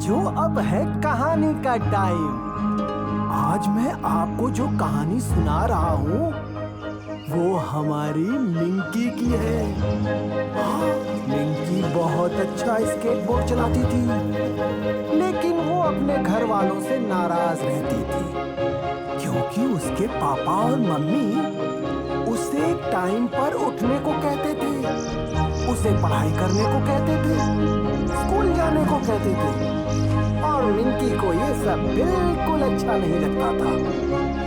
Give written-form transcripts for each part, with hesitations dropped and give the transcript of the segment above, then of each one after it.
बच्चों, अब है कहानी का टाइम। आज मैं आपको जो कहानी सुना रहा हूँ वो हमारी मिंकी की है। हाँ, मिंकी बहुत अच्छा स्केटबोर्ड चलाती थी, लेकिन वो अपने घर वालों से नाराज रहती थी क्योंकि उसके पापा और मम्मी उसे टाइम पर उठने को कहते थे, उसे पढ़ाई करने को कहते थे, स्कूल जाने को कहते थे, और मिंकी को ये सब बिल्कुल अच्छा नहीं लगता था।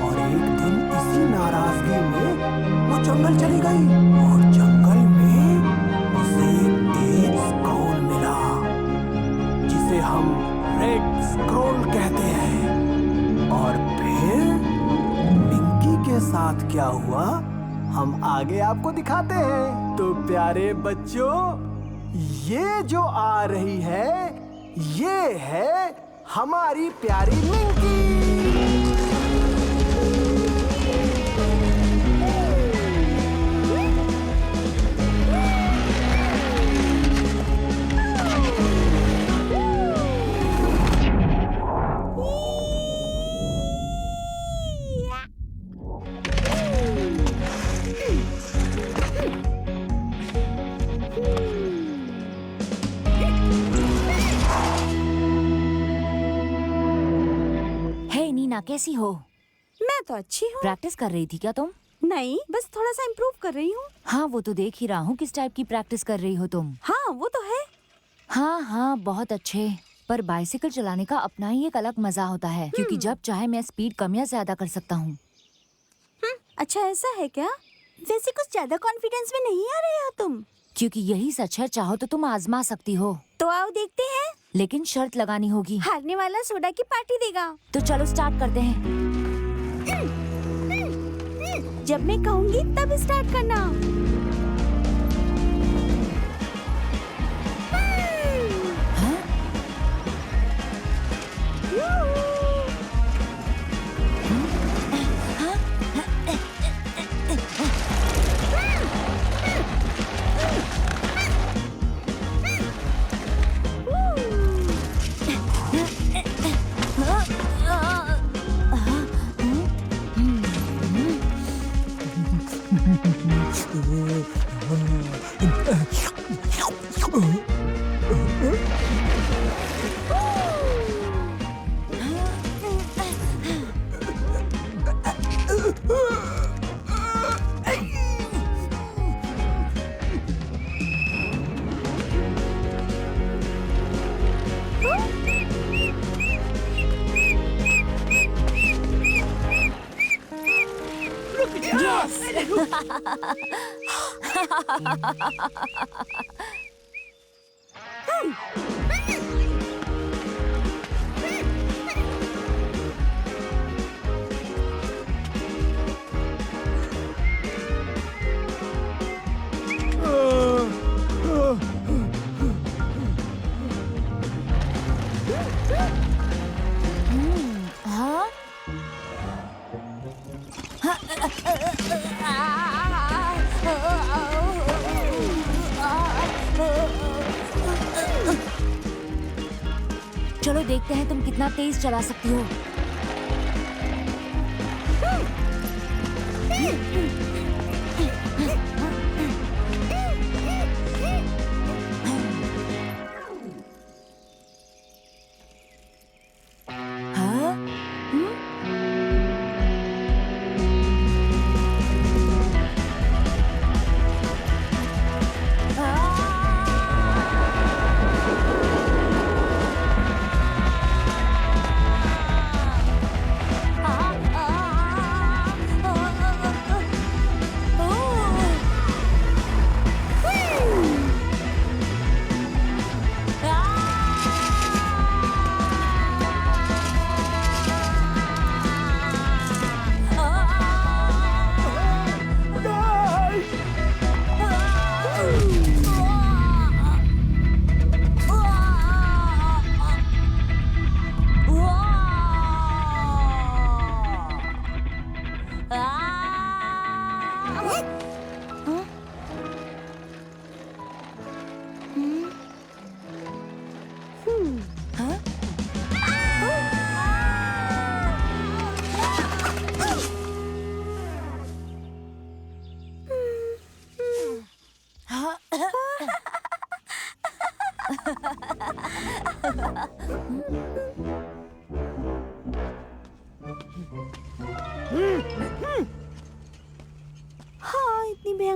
और एक दिन इसी नाराजगी में वो जंगल चली गई और जंगल में उसे एक स्क्रोल मिला जिसे हम रेड स्क्रोल कहते हैं। और फिर मिंकी के साथ क्या हुआ हम आगे आपको दिखाते हैं। तो प्यारे बच्चों, ये जो आ रही है ये है हमारी प्यारी मिंकी। कैसी हो? मैं तो अच्छी हूँ। प्रैक्टिस कर रही थी क्या तुम? नहीं, बस थोड़ा सा इम्प्रूव कर रही हूँ। हाँ, वो तो देख ही रहा हूँ किस टाइप की प्रैक्टिस कर रही हो तुम। हाँ, वो तो है। हाँ, बहुत अच्छे। पर बाइसिकल चलाने का अपना ही एक अलग मजा होता है क्योंकि जब चाहे मैं स्पीड कम या ज्यादा कर सकता हूँ। अच्छा, ऐसा है क्या? वैसे कुछ ज्यादा कॉन्फिडेंस में नहीं आ रहे हो तुम। क्योंकि यही सच है, चाहो तो तुम आजमा सकती हो। तो आओ देखते हैं। लेकिन शर्त लगानी होगी। हारने वाला सोडा की पार्टी देगा। तो चलो स्टार्ट करते हैं। जब मैं कहूँगी तब स्टार्ट करना। चलो देखते हैं तुम कितना तेज चला सकती हो।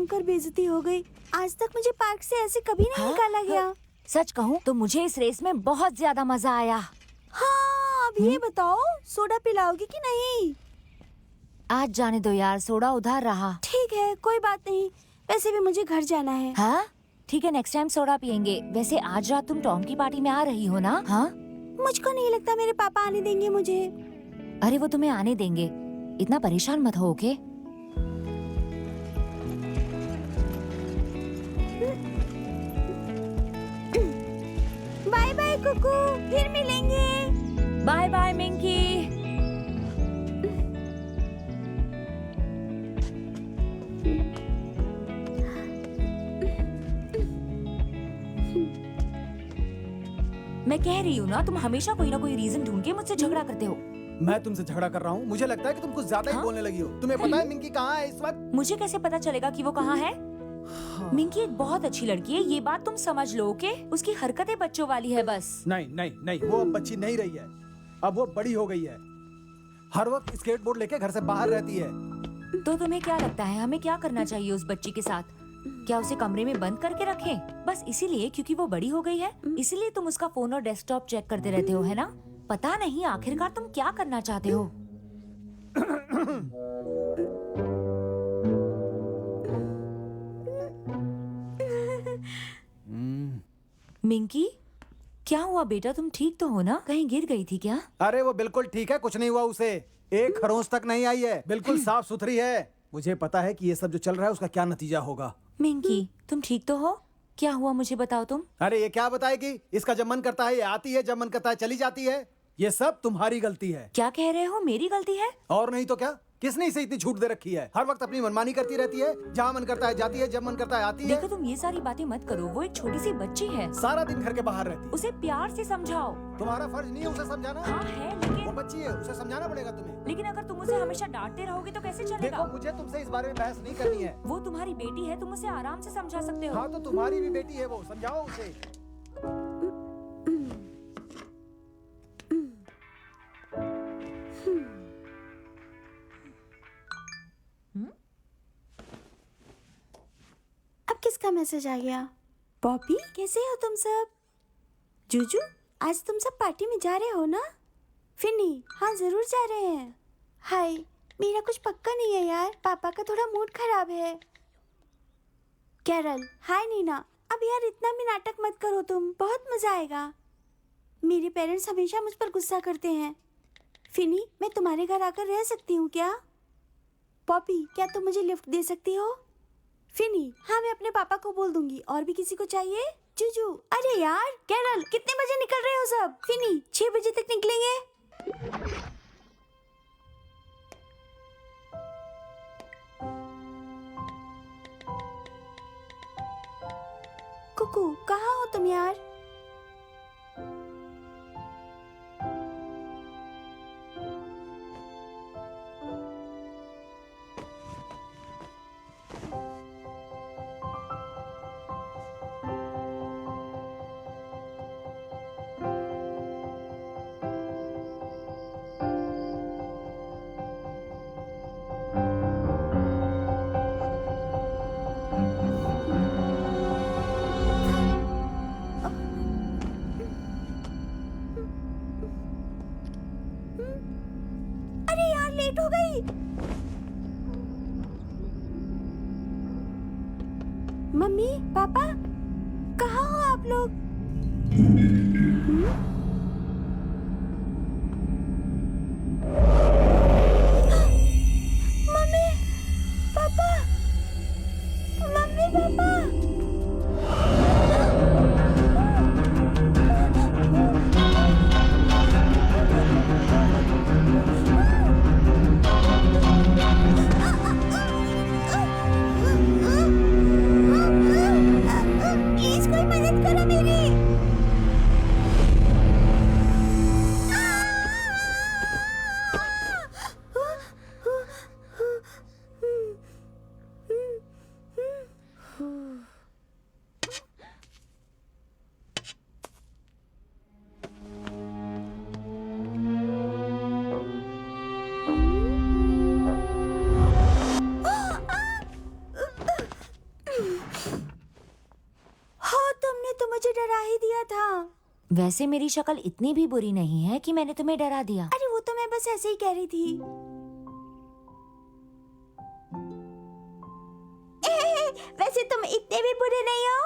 भयंकर बेइज्जती हो गई। आज तक मुझे पार्क से ऐसे कभी नहीं निकाला गया। सच कहूँ तो मुझे इस रेस में बहुत ज्यादा मजा आया। हाँ, अब ये बताओ सोडा पिलाओगी कि नहीं? आज जाने दो यार, सोडा उधार रहा। ठीक है, कोई बात नहीं। वैसे भी मुझे घर जाना है। हाँ ठीक है, नेक्स्ट टाइम सोडा पियेंगे। वैसे आज रात तुम टॉम की पार्टी में आ रही हो ना? हाँ, मुझको नहीं लगता मेरे पापा आने देंगे मुझे। अरे वो तुम्हें आने देंगे, इतना परेशान मत हो। ओके बाय बाय कुकू, फिर मिलेंगे। Bye bye Minki. मैं कह रही हूँ ना, तुम हमेशा कोई ना कोई रीजन ढूंढ के मुझसे झगड़ा करते हो। मैं तुमसे झगड़ा कर रहा हूँ? मुझे लगता है कि तुम कुछ ज्यादा ही हाँ? बोलने लगी हो। तुम्हें पता है मिंकी कहाँ है इस वक्त? मुझे कैसे पता चलेगा कि वो कहाँ है? मिंकी एक बहुत अच्छी लड़की है, ये बात तुम समझ लो। ओके, उसकी हरकतें बच्चों वाली है बस। नहीं नहीं नहीं, वो अब बच्ची नहीं रही है, अब वो बड़ी हो गई है। हर वक्त स्केटबोर्ड लेके घर से बाहर रहती है। तो तुम्हें क्या लगता है हमें क्या करना चाहिए उस बच्ची के साथ? क्या उसे कमरे में बंद करके रखें? बस इसीलिए क्योंकि वो बड़ी हो गई है, इसीलिए तुम उसका फोन और डेस्कटॉप चेक करते रहते हो, है ना? पता नहीं आखिरकार तुम क्या करना चाहते हो। मिंकी, क्या हुआ बेटा? तुम ठीक तो हो ना? कहीं गिर गई थी क्या? अरे वो बिल्कुल ठीक है, कुछ नहीं हुआ उसे। एक खरोंच तक नहीं आई है, बिल्कुल साफ सुथरी है। मुझे पता है कि ये सब जो चल रहा है उसका क्या नतीजा होगा। मिंकी, तुम ठीक तो हो? क्या हुआ मुझे बताओ तुम। अरे ये क्या बताएगी? इसका जब मन करता है ये आती है, जब मन करता है चली जाती है। ये सब तुम्हारी गलती है। क्या कह रहे हो? मेरी गलती है? और नहीं तो क्या? किसने इसे इतनी छूट दे रखी है? हर वक्त अपनी मनमानी करती रहती है, जहाँ मन करता है जाती है, जब मन करता है आती है। देखो तुम ये सारी बातें मत करो, वो एक छोटी सी बच्ची है। सारा दिन घर के बाहर रहती है। उसे प्यार से समझाओ। तुम्हारा फर्ज नहीं है उसे समझाना? हाँ है, वो लेकिन बच्ची है, उसे समझाना पड़ेगा तुम्हें। लेकिन अगर तुम उसे हमेशा डांटते रहोगे तो कैसे देखो चलेगा? मुझे तुमसे इस बारे में बहस नहीं करनी है। वो तुम्हारी बेटी है, तुम उसे आराम से समझा सकते हो। हाँ तो तुम्हारी भी बेटी है वो, समझाओ उसे। अब किसका मैसेज आ गया? पॉपी, कैसे हो तुम सब? जूजू, आज तुम सब पार्टी में जा रहे हो ना? फिनी, हाँ जरूर जा रहे हैं। हाय, मेरा कुछ पक्का नहीं है यार, पापा का थोड़ा मूड खराब है। कैरल, हाय नीना। अब यार इतना भी नाटक मत करो तुम, बहुत मजा आएगा। मेरे पेरेंट्स हमेशा मुझ पर गुस्सा करते हैं। फिनी, मैं तुम्हारे घर आकर रह सकती हूँ क्या? पॉपी, क्या तुम मुझे लिफ्ट दे सकती हो? फिनी, हाँ मैं अपने पापा को बोल दूंगी। और भी किसी को चाहिए? जूजू, अरे यार कैरल, कितने बजे निकल रहे हो सब? फिनी, 6 बजे तक निकलेंगे। कुकू, कहाँ हो तुम यार? अरे यार लेट हो गई। मम्मी, पापा, कहाँ हो आप लोग? मम्मी, पापा, मम्मी, पापा। प्लीज कोई मदद करो मेरी। वैसे मेरी शक्ल इतनी भी बुरी नहीं है कि मैंने तुम्हें डरा दिया। अरे वो तो मैं बस ऐसे ही कह रही थी। वैसे तुम इतने भी बुरे नहीं हो।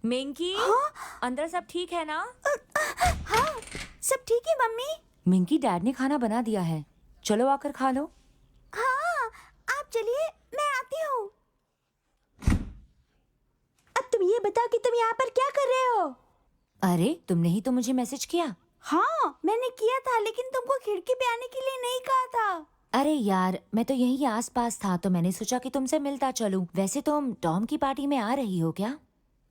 मिंकी, हाँ? अंदर सब ठीक है ना? हाँ, सब ठीक है मम्मी। मिंकी, डैड ने खाना बना दिया है, चलो आकर खा लो। हाँ, आप चलिए, मैं आती हूँ। अब तुम ये बताओ कि तुम यहाँ पर क्या कर रहे हो? अरे, तुमने ही तो मुझे मैसेज किया। हाँ, मैंने किया था, लेकिन तुमको खिड़की पे आने के लिए नहीं कहा था। अरे यार, मैं तो यहीं आसपास था तो मैंने सोचा कि तुमसे मिलता चलूं। वैसे तुम टॉम की पार्टी में आ रही हो क्या?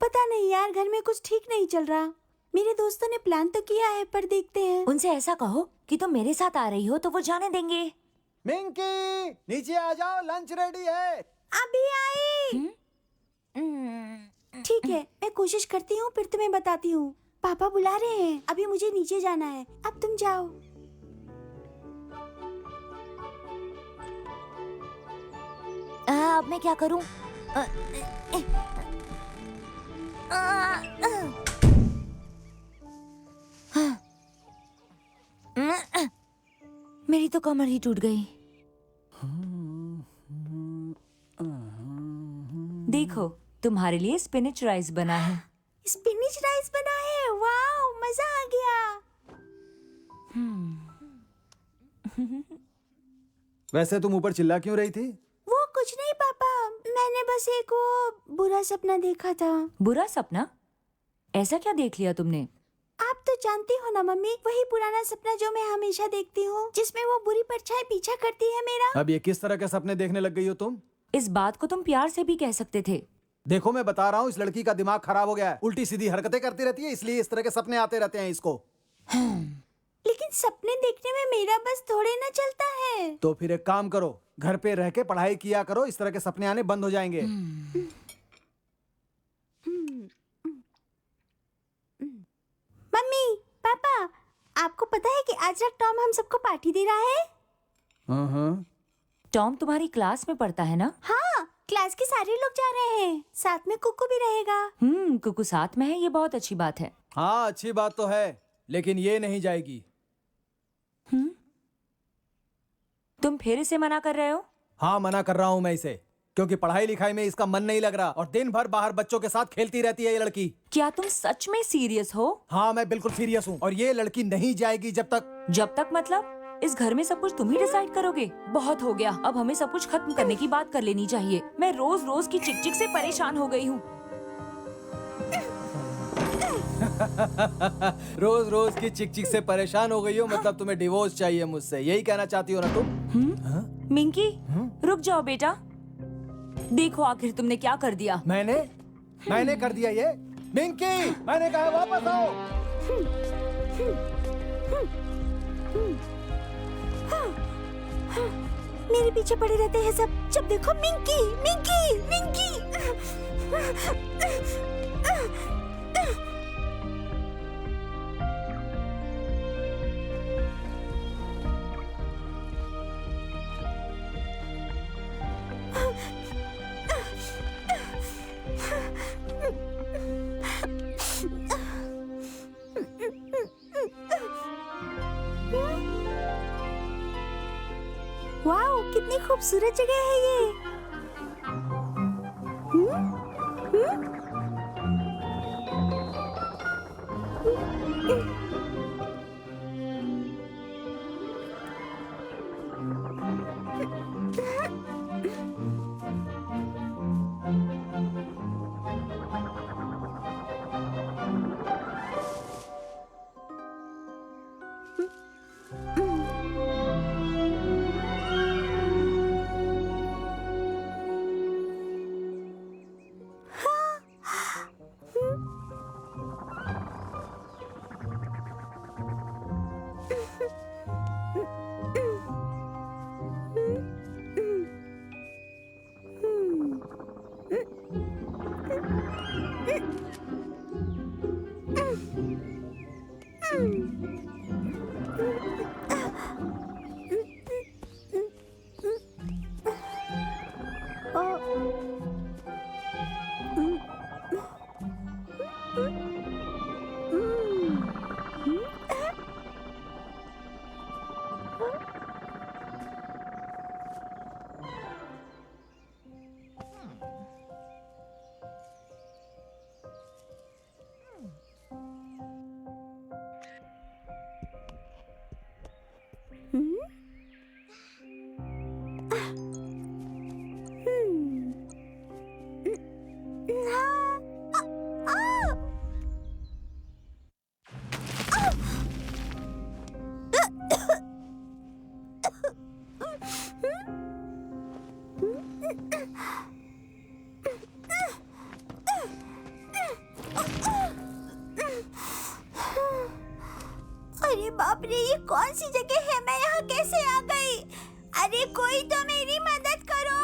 पता नहीं यार, घर में कुछ ठीक नहीं चल रहा। मेरे दोस्तों ने प्लान तो किया है, पर देखते हैं। उनसे ऐसा कहो कि तुम मेरे साथ आ रही हो तो वो जाने देंगे। मिंकी, नीचे आ जाओ, लंच रेडी है। अभी आई। ठीक है, मैं कोशिश करती हूँ, फिर तुम्हें बताती हूँ। पापा बुला रहे हैं, अभी मुझे नीचे जाना है। अब तुम जाओ। अब मैं क्या करूं? मेरी तो कमर ही टूट गई। देखो, तुम्हारे लिए स्पिनच राइस बना है। स्पिनिच राइस बना है, वाओ, मजा आ गया। वैसे तुम ऊपर चिल्ला क्यों रही थी? वो कुछ नहीं पापा, मैंने बस एक वो बुरा सपना देखा था। बुरा सपना? ऐसा क्या देख लिया तुमने? आप तो जानती हो ना मम्मी, वही पुराना सपना जो मैं हमेशा देखती हूँ, जिसमें वो बुरी परछाई पीछा करती है मेरा। अब ये किस तरह के सपने देखने लग गई हो तुम? इस बात को तुम प्यार से भी कह सकते थे। देखो, मैं बता रहा हूँ, इस लड़की का दिमाग खराब हो गया है। उल्टी सीधी हरकतें करती रहती है, इसलिए इस तरह के सपने आते रहते हैं इसको। लेकिन सपने देखने में मेरा बस थोड़े ना चलता है। तो फिर एक काम करो, घर पे रह के पढ़ाई किया करो, इस तरह के सपने आने बंद हो जाएंगे। मम्मी, पापा, आपको पता है कि आज रात टॉम हम सबको पार्टी दे रहा है? हाँ। टॉम तुम्हारी क्लास में पढ़ता है ना? हाँ, क्लास के सारे लोग जा रहे हैं, साथ में कुकू भी रहेगा। कुकू साथ में है, ये बहुत अच्छी बात है। हाँ, अच्छी बात तो है, लेकिन ये नहीं जाएगी। तुम फिर इसे मना कर रहे हो? हाँ, मना कर रहा हूँ मैं इसे, क्योंकि पढ़ाई लिखाई में इसका मन नहीं लग रहा और दिन भर बाहर बच्चों के साथ खेलती रहती है ये लड़की। क्या तुम सच में सीरियस हो? हाँ, मैं बिल्कुल सीरियस हूँ और ये लड़की नहीं जाएगी जब तक। जब तक मतलब? इस घर में सब कुछ तुम ही डिसाइड करोगे? बहुत हो गया, अब हमें सब कुछ खत्म करने की बात कर लेनी चाहिए। मैं रोज रोज की चिक चिक से परेशान हो गई हूँ। रोज रोज की चिक चिक से परेशान हो गई हो, मतलब तुम्हें डिवोर्स चाहिए मुझसे, यही कहना चाहती हो ना तुम? मिंकी, रुक जाओ बेटा। देखो आखिर तुमने क्या कर दिया। मैंने कर दिया ये? मिंकी, मैंने कहा वापस आओ। मेरे पीछे पड़े रहते हैं सब, जब देखो मिंकी मिंकी मिंकी। वाओ, कितनी खूबसूरत जगह है ये। बाप रे, ये कौन सी जगह है? मैं यहाँ कैसे आ गई? अरे कोई तो मेरी मदद करो।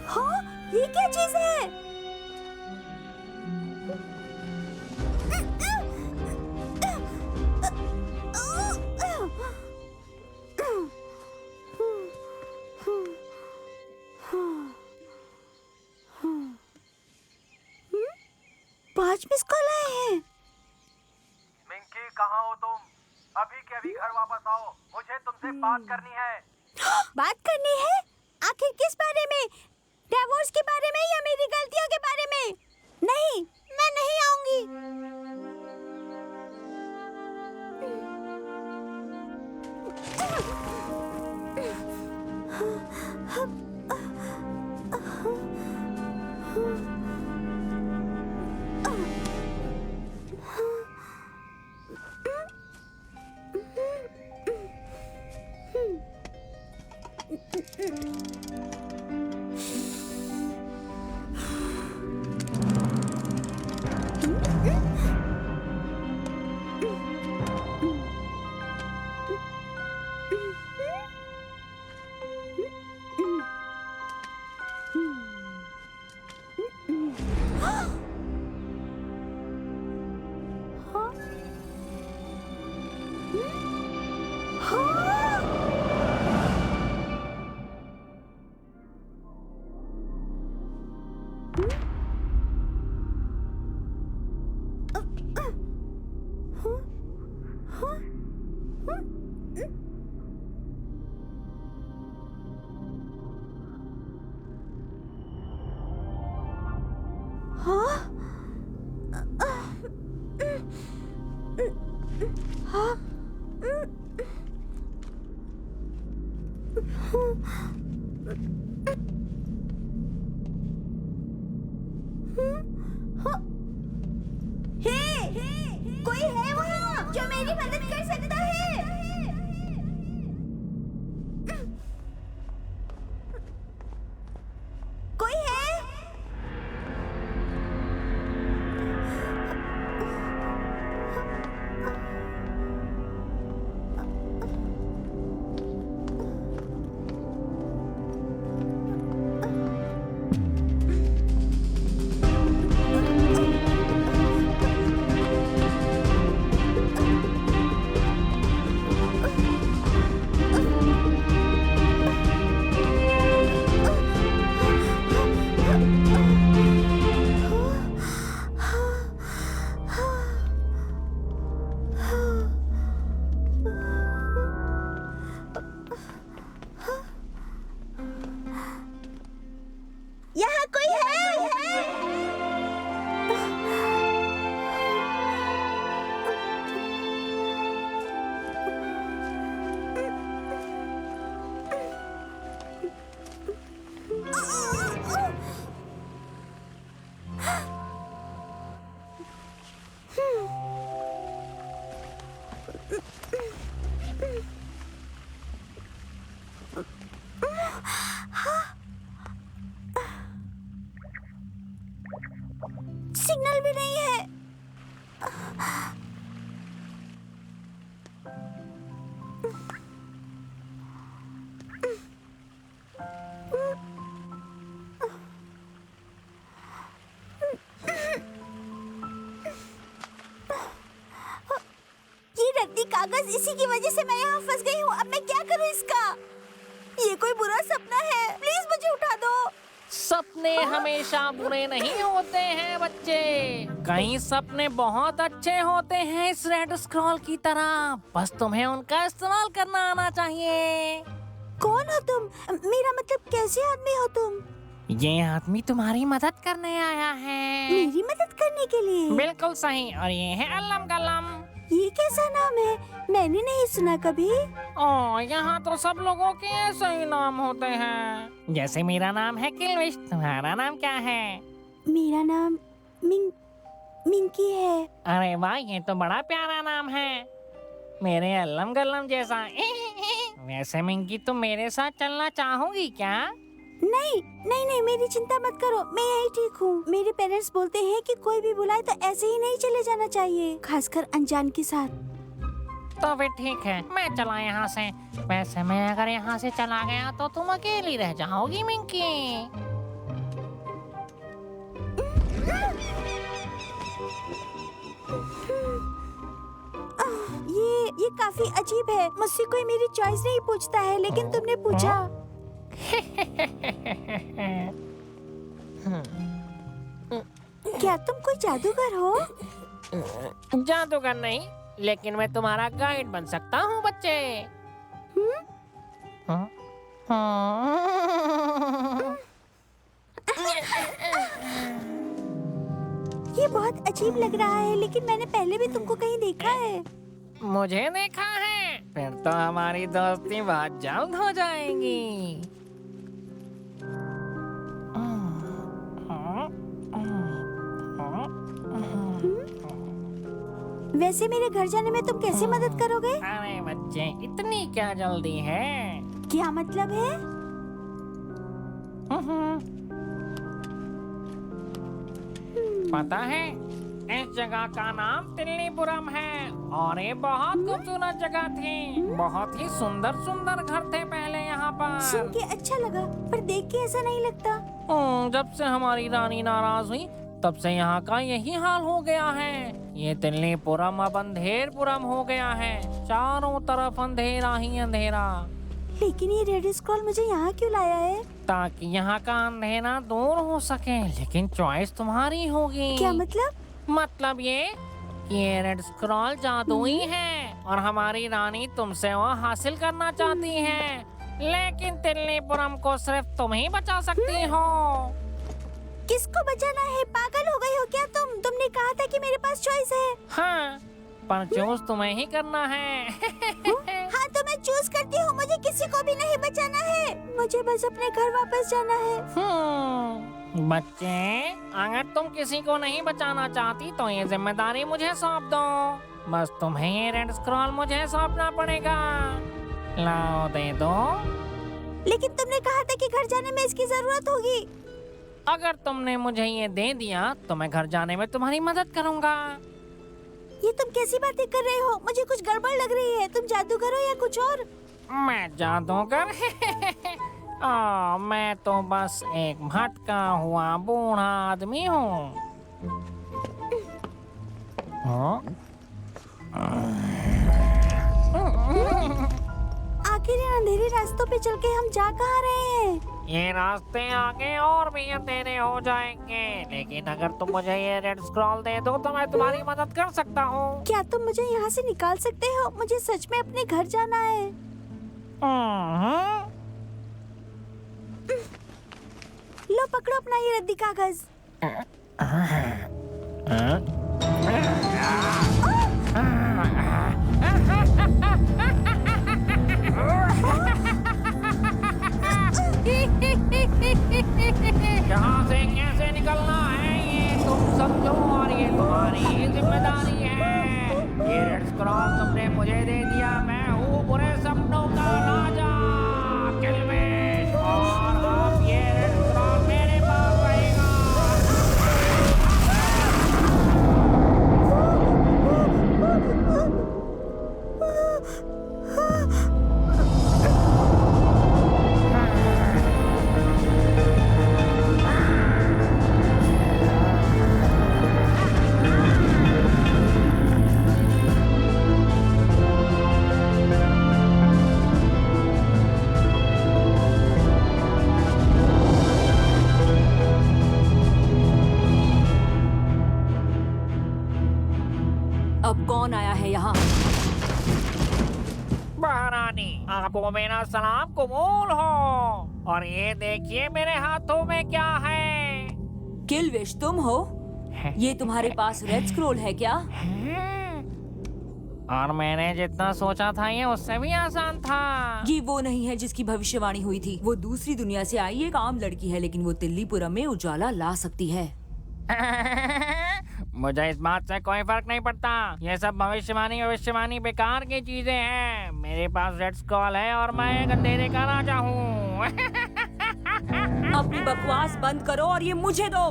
हाँ, ये क्या चीज है? पांच मिस कॉल आए हैं। मिंकी, कहाँ हो तुम? अभी के अभी घर वापस आओ, मुझे तुमसे बात करनी है। बात करनी है? आखिर किस बारे में? डिवोर्स के बारे में या मेरी गलतियों के बारे में? नहीं, मैं नहीं आऊंगी। कोई है वहाँ जो मेरी मदद कर सकता है? कोई है? यहाँ कोई है? सिग्नल भी नहीं है। ये रद्दी कागज, इसी की वजह से मैं यहाँ फंस गई हूँ। अब मैं क्या करूँ इसका? ये कोई बुरा सपना है, प्लीज मुझे उठा दो। सपने हमेशा बुरे नहीं होते हैं बच्चे, कई सपने बहुत अच्छे होते हैं इस रेड स्क्रॉल की तरह, बस तुम्हें उनका इस्तेमाल करना आना चाहिए। कौन हो तुम? मेरा मतलब कैसे आदमी हो तुम? ये आदमी तुम्हारी मदद करने आया है। मेरी मदद करने के लिए? बिल्कुल सही, और ये है अल्लम कलम। ये कैसा नाम है? मैंने नहीं सुना कभी। ओ, यहाँ तो सब लोगों के ऐसे ही नाम होते हैं। जैसे मेरा नाम है किल्विश, तुम्हारा नाम क्या है? मेरा नाम मिंकी है। अरे वाह, ये तो बड़ा प्यारा नाम है, मेरे अल्लम गल्लम जैसा। वैसे मिंकी, तुम मेरे साथ चलना चाहोगी क्या? नहीं नहीं नहीं, मेरी चिंता मत करो, मैं यही ठीक हूँ। मेरे पेरेंट्स बोलते हैं कि कोई भी बुलाए तो ऐसे ही नहीं चले जाना चाहिए, खासकर अनजान के साथ। तो फिर ठीक है, मैं चला यहाँ से। वैसे मैं अगर यहाँ से चला गया तो तुम अकेली रह जाओगी मिंकी। ये काफी अजीब है। मुझसे कोई मेरी चॉइस नहीं पूछता है, लेकिन तुमने पूछा। क्या तुम कोई जादूगर हो? जादूगर नहीं, लेकिन मैं तुम्हारा गाइड बन सकता हूँ बच्चे। हाँ? ये बहुत अजीब लग रहा है, लेकिन मैंने पहले भी तुमको कहीं देखा है। मुझे देखा है? फिर तो हमारी दोस्ती बहुत जल्द हो जाएगी। वैसे मेरे घर जाने में तुम कैसे मदद करोगे? अरे बच्चे, इतनी क्या जल्दी है? क्या मतलब है? पता है, इस जगह का नाम तिल्लीपुरम है और ये बहुत खूबसूरत जगह थी। बहुत ही सुंदर सुंदर घर थे पहले यहाँ सुन पर। के अच्छा लगा, पर देख के ऐसा नहीं लगता। जब से हमारी रानी नाराज हुई, तब से यहाँ का यही हाल हो गया है। ये तिल्लीपुरम अब अंधेरपुरम हो गया है, चारों तरफ अंधेरा ही अंधेरा। लेकिन ये रेड स्क्रॉल मुझे यहाँ क्यों लाया है? ताकि यहाँ का अंधेरा दूर हो सके, लेकिन चॉइस तुम्हारी होगी। क्या मतलब? मतलब ये रेड स्क्रॉल जादुई है और हमारी रानी तुमसे वो हासिल करना चाहती है, लेकिन तिल्लीपुरम को सिर्फ तुम ही बचा सकती हो। किसको बचाना है? पागल हो गई हो क्या तुम? तुमने कहा था कि मेरे पास चॉइस है। हाँ, पर चूज तुम्हें ही करना है। हाँ तो मैं चूज करती हूँ, मुझे किसी को भी नहीं बचाना है। मुझे बस अपने घर वापस जाना है। बच्चे, अगर तुम किसी को नहीं बचाना चाहती तो ये जिम्मेदारी मुझे सौंप दो। बस तुम्हें ये रेड स्क्रॉल मुझे सौंपना पड़ेगा। लाओ, दे दो। लेकिन तुमने कहा था कि घर जाने में इसकी जरूरत होगी। अगर तुमने मुझे ये दे दिया तो मैं घर जाने में तुम्हारी मदद करूँगा। ये तुम कैसी बातें कर रहे हो? मुझे कुछ गड़बड़ लग रही है। तुम जादूगर हो या कुछ और? मैं जादूगर? मैं तो बस एक भटका हुआ बूढ़ा आदमी हूँ। आखिर इन अंधेरे रास्तों पे चल के हम जा कहाँ रहे हैं? ये रास्ते आगे और भी अंधेरे हो जाएंगे, लेकिन अगर तुम मुझे ये रेड स्क्रॉल दे दो तो मैं तुम्हारी मदद कर सकता हूँ। क्या तुम मुझे यहाँ से निकाल सकते हो? मुझे सच में अपने घर जाना है। लो पकड़ो अपना ये रद्दी कागज। यहाँ से कैसे निकलना है ये तुम समझो, और ये तुम्हारी ही जिम्मेदारी है। ये रेड स्क्रॉल तुमने मुझे दे दिया, मैं हूँ बुरे सपनों का राजा किल्वेश, और अब ये रेड स्क्रॉल मेरे पास रहेगा। अब कौन आया है यहाँ? महारानी, आपको मेरा सलाम कबूल हो। और ये देखिए मेरे हाथों में क्या है। किल्विश, तुम हो? ये तुम्हारे पास रेड स्क्रॉल है क्या? और मैंने जितना सोचा था ये उससे भी आसान था। ये वो नहीं है जिसकी भविष्यवाणी हुई थी। वो दूसरी दुनिया से आई एक आम लड़की है, लेकिन वो तिल्लीपुरम में उजाला ला सकती है। मुझे इस बात से कोई फर्क नहीं पड़ता। ये सब भविष्यवाणी बेकार की चीजें हैं। मेरे पास रेड स्क्रॉल है और मैं एक अंधेरे का राजा हूँ। अपनी बकवास बंद करो और ये मुझे दो।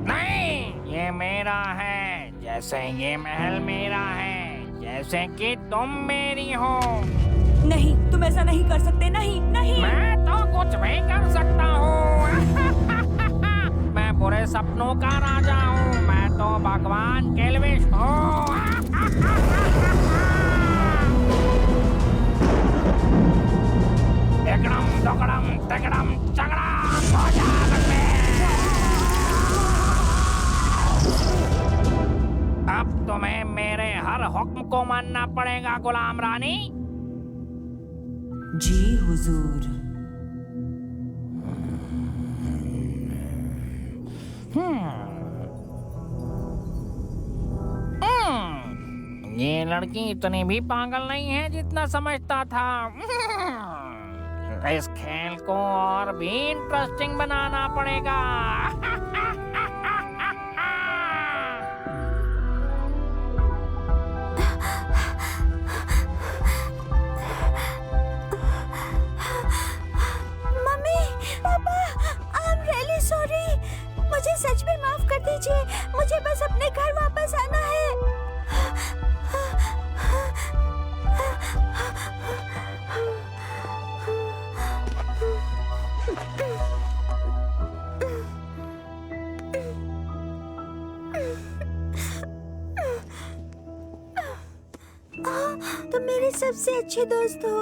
नहीं, ये मेरा है, जैसे ये महल मेरा है, जैसे कि तुम मेरी हो। नहीं, तुम ऐसा नहीं कर सकते। नहीं नहीं। मैं तो कुछ भी कर सकता हूँ। मैं बुरे सपनों का राजा हूँ। मैं तो भगवान केल्विश हूँ। एकदम दगड़म तगड़म चगड़म हो जा सकते। अब तुम्हें मेरे हर हुक्म को मानना पड़ेगा गुलाम रानी। जी हुजूर। ये लड़की इतनी भी पागल नहीं है जितना समझता था। इस खेल को और भी इंटरेस्टिंग बनाना पड़ेगा। मम्मी, पापा, आई एम रियली सॉरी। मुझे सच में माफ कर दीजिए। मुझे बस अपने घर वापस आना है। तुम मेरे सबसे अच्छे दोस्त हो।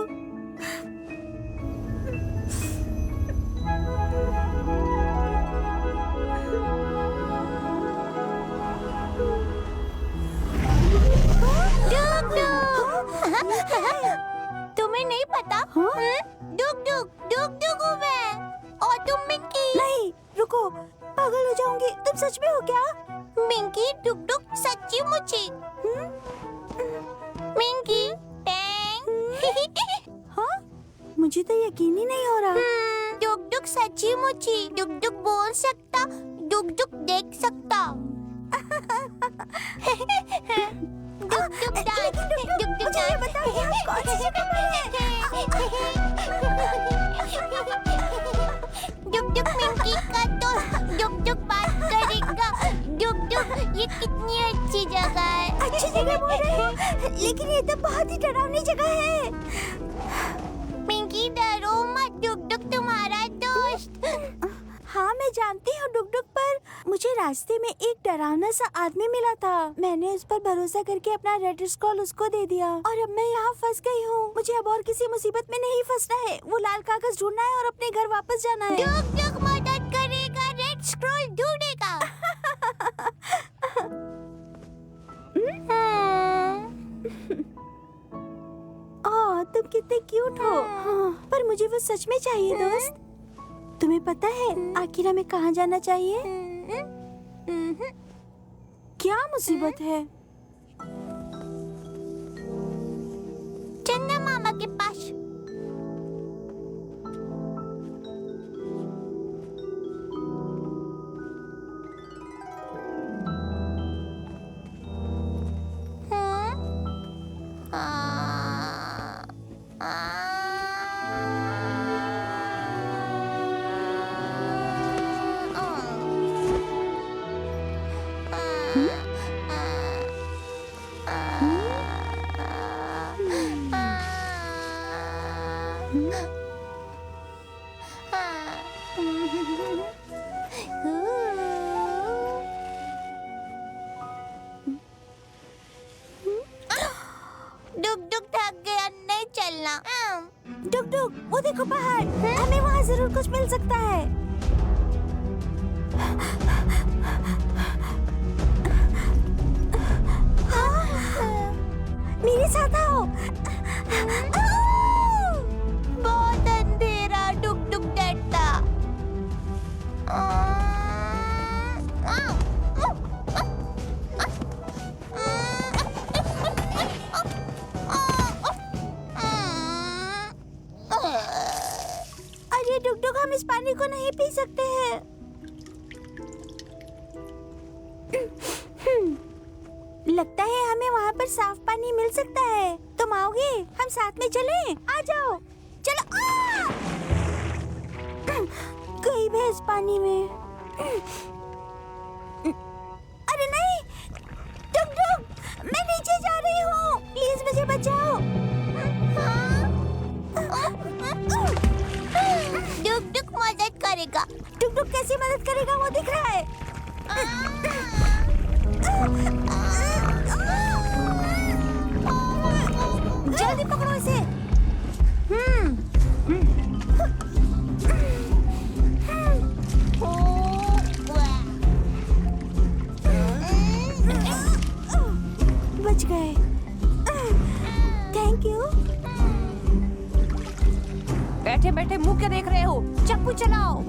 तुम्हें नहीं पता? डुक डुक डुक डुक हूँ मैं। और तुम मिंकी। नहीं, रुको, पागल हो जाऊंगी। तुम सच में हो क्या? मिंकी डुक डुक सच्ची मुच्ची। मिंकी टैंग। हाँ? मुझे तो यकीन ही नहीं हो रहा। डुक डुक सच्ची मुच्ची। डुक डुक बोल सकता, डुक डुक देख सकता। डुक डुक डांस, डुक डुक मुझे बताओ ये कौन सी जगह पर है? डुक डुक मिंकी का दोस्त, डुक डुक बात करेगा। डुक डुक ये कितनी अच्छी जगह है। अच्छी जगह बोल रहे हो? लेकिन ये तो बहुत ही डरावनी जगह है। मिंकी डरो मत, डुक डुक तुम्हारा दोस्त। हाँ, मैं जानती हूँ डुक डुक, पर मुझे रास्ते में एक डरावना सा आदमी मिला था। मैंने उस पर भरोसा करके अपना रेड स्क्रॉल उसको दे दिया और अब मैं यहाँ फंस गई हूँ। मुझे अब और किसी मुसीबत में नहीं फंसना है। वो लाल कागज ढूंढना है और अपने घर वापस जाना है। डुक डुक मदद करेगा, रेड स्क्रॉल ढूंढेगा। तुम कितने क्यूट हो। पर मुझे वो सच में चाहिए दोस्त। तुम्हें पता है आखिर हमें कहाँ जाना चाहिए? क्या मुसीबत है? चंदा मामा के पास। डुक डुक, वो देखो पहाड़। हमें वहाँ जरूर कुछ मिल सकता है। मेरे साथ आओ। बहुत अंधेरा, डुक डुक डरता। अरे डुक डुक, हम इस पानी को नहीं पी सकते हैं। पर साफ पानी मिल सकता है। तुम आओगे? हम साथ में चलें? आ जाओ। चलो। गई भैंस पानी में। अरे नहीं, डुक डुक, मैं नीचे जा रही हूँ, प्लीज मुझे बचाओ। डुक डुक मदद करेगा। डुक डुक कैसे मदद करेगा, वो दिख रहा है। जल्दी पकड़ो इसे। बच गए। Thank you. बैठे बैठे मुंह क्या देख रहे हो? चाकू चलाओ।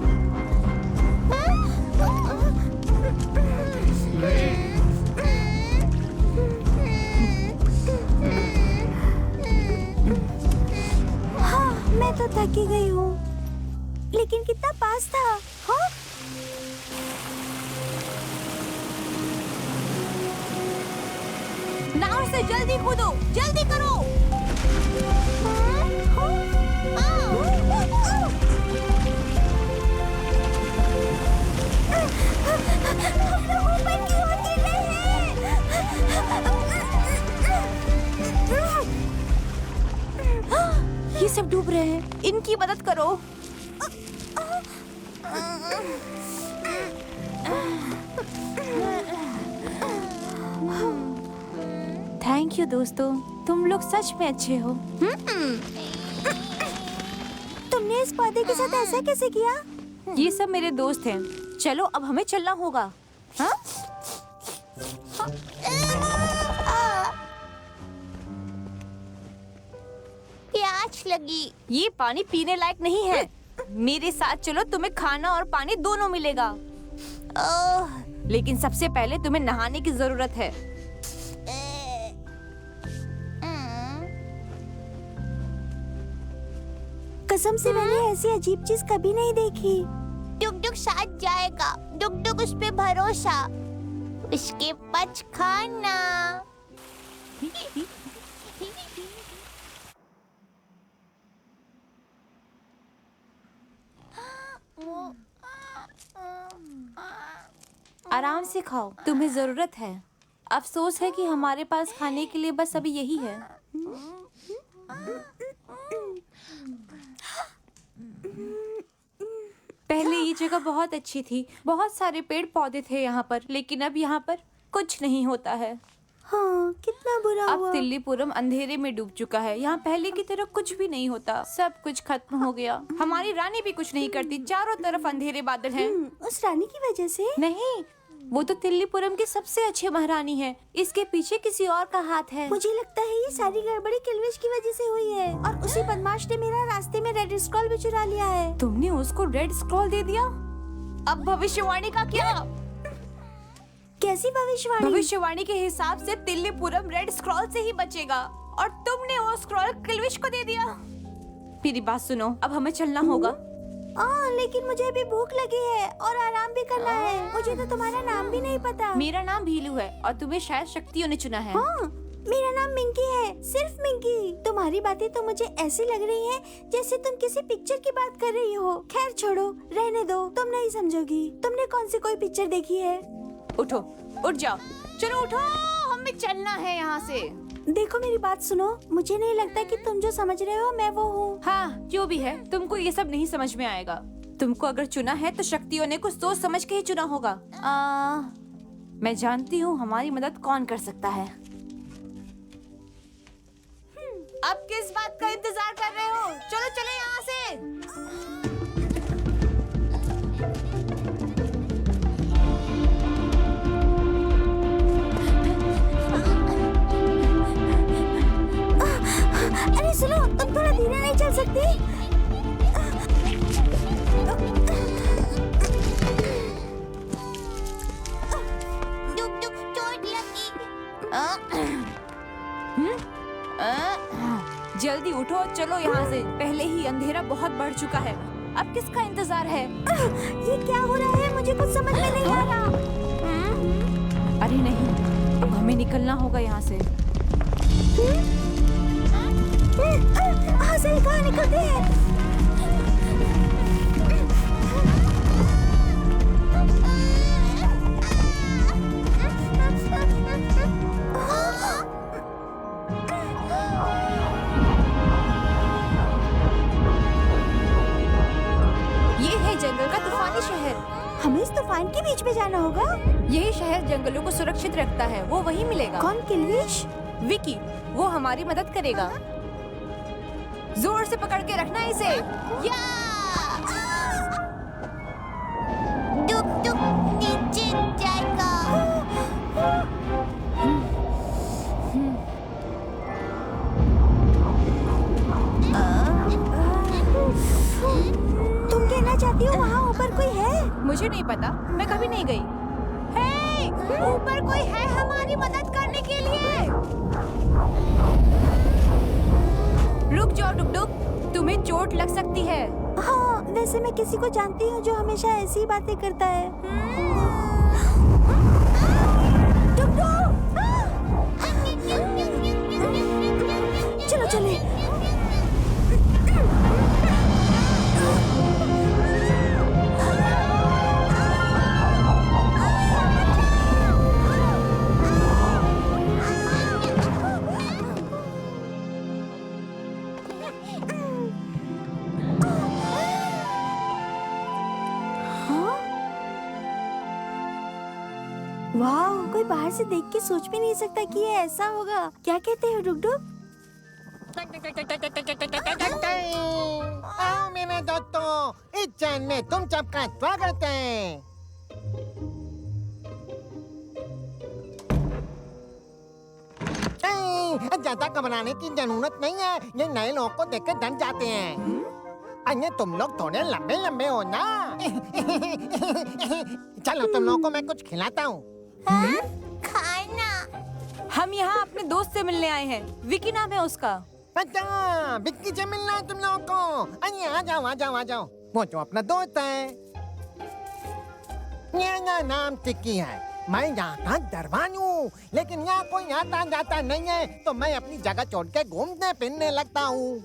हाँ, मैं तो थकी गई हूँ, लेकिन कितना पास था। हाँ? नाव से जल्दी कूदो, जल्दी करो। ऊपर की ओर गिर रहे हैं। ये सब डूब रहे हैं, इनकी मदद करो। थैंक यू दोस्तों, तुम लोग सच में अच्छे हो। तुमने इस पौधे के साथ ऐसा कैसे किया? ये सब मेरे दोस्त हैं। चलो अब हमें चलना होगा। हाँ? प्यास लगी। ये पानी पीने लायक नहीं है। मेरे साथ चलो, तुम्हें खाना और पानी दोनों मिलेगा। लेकिन सबसे पहले तुम्हें नहाने की जरूरत है। कसम से मैंने ऐसी अजीब चीज कभी नहीं देखी। डुक डुक साथ जाएगा। डुक डुक उस पे भरोसा, उसके पच खाना। आराम से खाओ, तुम्हें जरूरत है। अफसोस है कि हमारे पास खाने के लिए बस अभी यही है। पहले ये जगह बहुत अच्छी थी, बहुत सारे पेड़ पौधे थे यहाँ पर, लेकिन अब यहाँ पर कुछ नहीं होता है। हाँ, कितना बुरा अब हुआ। तिल्लीपुरम अंधेरे में डूब चुका है। यहाँ पहले की तरह कुछ भी नहीं होता, सब कुछ खत्म हो गया। हमारी रानी भी कुछ नहीं करती, चारों तरफ अंधेरे बादल हैं। उस रानी की वजह से? नहीं, वो तो तिल्लीपुरम की सबसे अच्छी महारानी है। इसके पीछे किसी और का हाथ है। मुझे लगता है ये सारी गड़बड़ी किल्विश की वजह से हुई है, और उसी बदमाश ने मेरा रास्ते में रेड स्क्रॉल भी चुरा लिया है। तुमने उसको रेड स्क्रॉल दे दिया? अब भविष्यवाणी का क्या? कैसी भविष्यवाणी? भविष्यवाणी के हिसाब से तिल्लीपुरम रेड स्क्रॉल से ही बचेगा, और तुमने वो स्क्रॉल किल्विश को दे दिया। मेरी बात सुनो, अब हमें चलना होगा। लेकिन मुझे भी भूख लगी है और आराम भी करना है। मुझे तो तुम्हारा नाम भी नहीं पता। मेरा नाम भीलू है, और तुम्हें शायद शक्तियों ने चुना है। हाँ, मेरा नाम मिंकी है, सिर्फ मिंकी। तुम्हारी बातें तो मुझे ऐसी लग रही हैं जैसे तुम किसी पिक्चर की बात कर रही हो। खैर छोड़ो, रहने दो, तुम नहीं समझोगी। तुमने कौन सी कोई पिक्चर देखी है? उठो, उठ जाओ, चलो उठो, हमें चलना है यहाँ से। देखो मेरी बात सुनो, मुझे नहीं लगता कि तुम जो समझ रहे हो मैं वो हूँ। हाँ, जो भी है, तुमको ये सब नहीं समझ में आएगा। तुमको अगर चुना है तो शक्तियों ने कुछ सोच समझ के ही चुना होगा। मैं जानती हूँ हमारी मदद कौन कर सकता है। अब किस बात का इंतजार कर रहे हो? चलो चले यहाँ से। अरे सुनो, तुम थोड़ा धीरे नहीं चल सकती? जल्दी उठो, चलो यहाँ से, पहले ही अंधेरा बहुत बढ़ चुका है। अब किसका इंतजार है? ये क्या हो रहा है? मुझे कुछ समझ में नहीं आ रहा। अरे नहीं, अब हमें निकलना होगा यहाँ से। हासिल कहाँ निकलते हैं? ये है जंगल का तूफानी शहर। हमें इस तूफान के बीच में जाना होगा। यही शहर जंगलों को सुरक्षित रखता है, वो वहीं मिलेगा। कौन किल्विश? विकी, वो हमारी मदद करेगा। जोर से पकड़ के रखना इसे। डुक डुक नीचे जाएगा। तुम कहना चाहती हो वहाँ ऊपर कोई है? मुझे नहीं पता, मैं कभी नहीं गई। हे, ऊपर कोई है हमारी मदद करने के लिए। रुक जाओ डुक डुक, तुम्हें चोट लग सकती है। हाँ, वैसे मैं किसी को जानती हूँ जो हमेशा ऐसी ही बातें करता है। डुक डुक! चलो चले। वाह, कोई बाहर से देख के सोच भी नहीं सकता कि ये ऐसा होगा। क्या कहते हो डुक डुक? आओ मेरे दोस्तों, इस चैन में तुम सबका स्वागत है। ज्यादा घबराने की जरूरत नहीं है, ये नए लोगों को देखकर डर जाते हैं। अन्य तुम लोग थोड़े लंबे लंबे हो ना। चलो तुम लोगों को मैं कुछ खिलाता हूँ। खाना। हम यहाँ अपने दोस्त से मिलने आए हैं। विकी नाम है उसका। अच्छा, बिक्की से मिलना है तुम लोगों को। अन्य आ जाओ आ जाओ आ जाओ। वो तो अपना दोस्त है। मेरा नाम टिक्की है। मैं यहाँ का दरबान हूँ, लेकिन यहाँ कोई आता जाता नहीं है, तो मैं अपनी जगह छोड़ के घूमने फिरने लगता हूँ।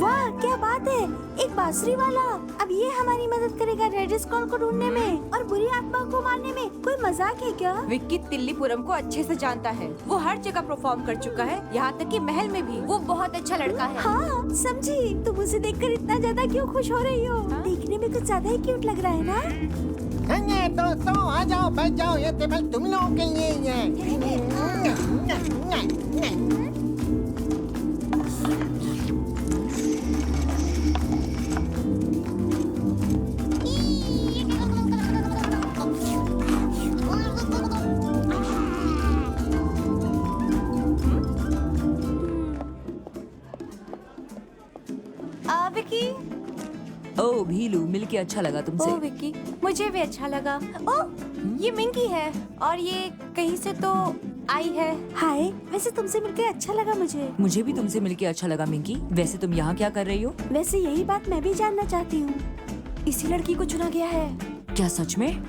वाह, क्या बात है! एक बांसुरी वाला। अब ये हमारी मदद करेगा रेड स्क्रॉल को ढूंढने में और बुरी आत्मा को मारने में। कोई मजाक है क्या? विक्की तिल्लीपुरम को अच्छे से जानता है। वो हर जगह परफॉर्म कर चुका है, यहाँ तक कि महल में भी। वो बहुत अच्छा लड़का है। हाँ, समझी। तुम उसे देखकर इतना ज्यादा क्यों खुश हो रही हो? देखने में कुछ ज्यादा ही क्यूट लग रहा है ना? अन्य दोस्तों आ जाओ, बैठ जाओ, ये टेबल तुम लोगों के लिए ही है। विक्की। ओ भीलू, मिलके अच्छा लगा तुमसे। ओ विक्की, मुझे भी अच्छा लगा। ओ, ये मिंकी है और ये कहीं से तो आई है। हाय, वैसे तुमसे मिलकर अच्छा लगा मुझे। मुझे भी तुमसे मिलके अच्छा लगा मिंकी। वैसे तुम यहाँ क्या कर रही हो? वैसे यही बात मैं भी जानना चाहती हूँ। इसी लड़की को चुना गया है। क्या सच में?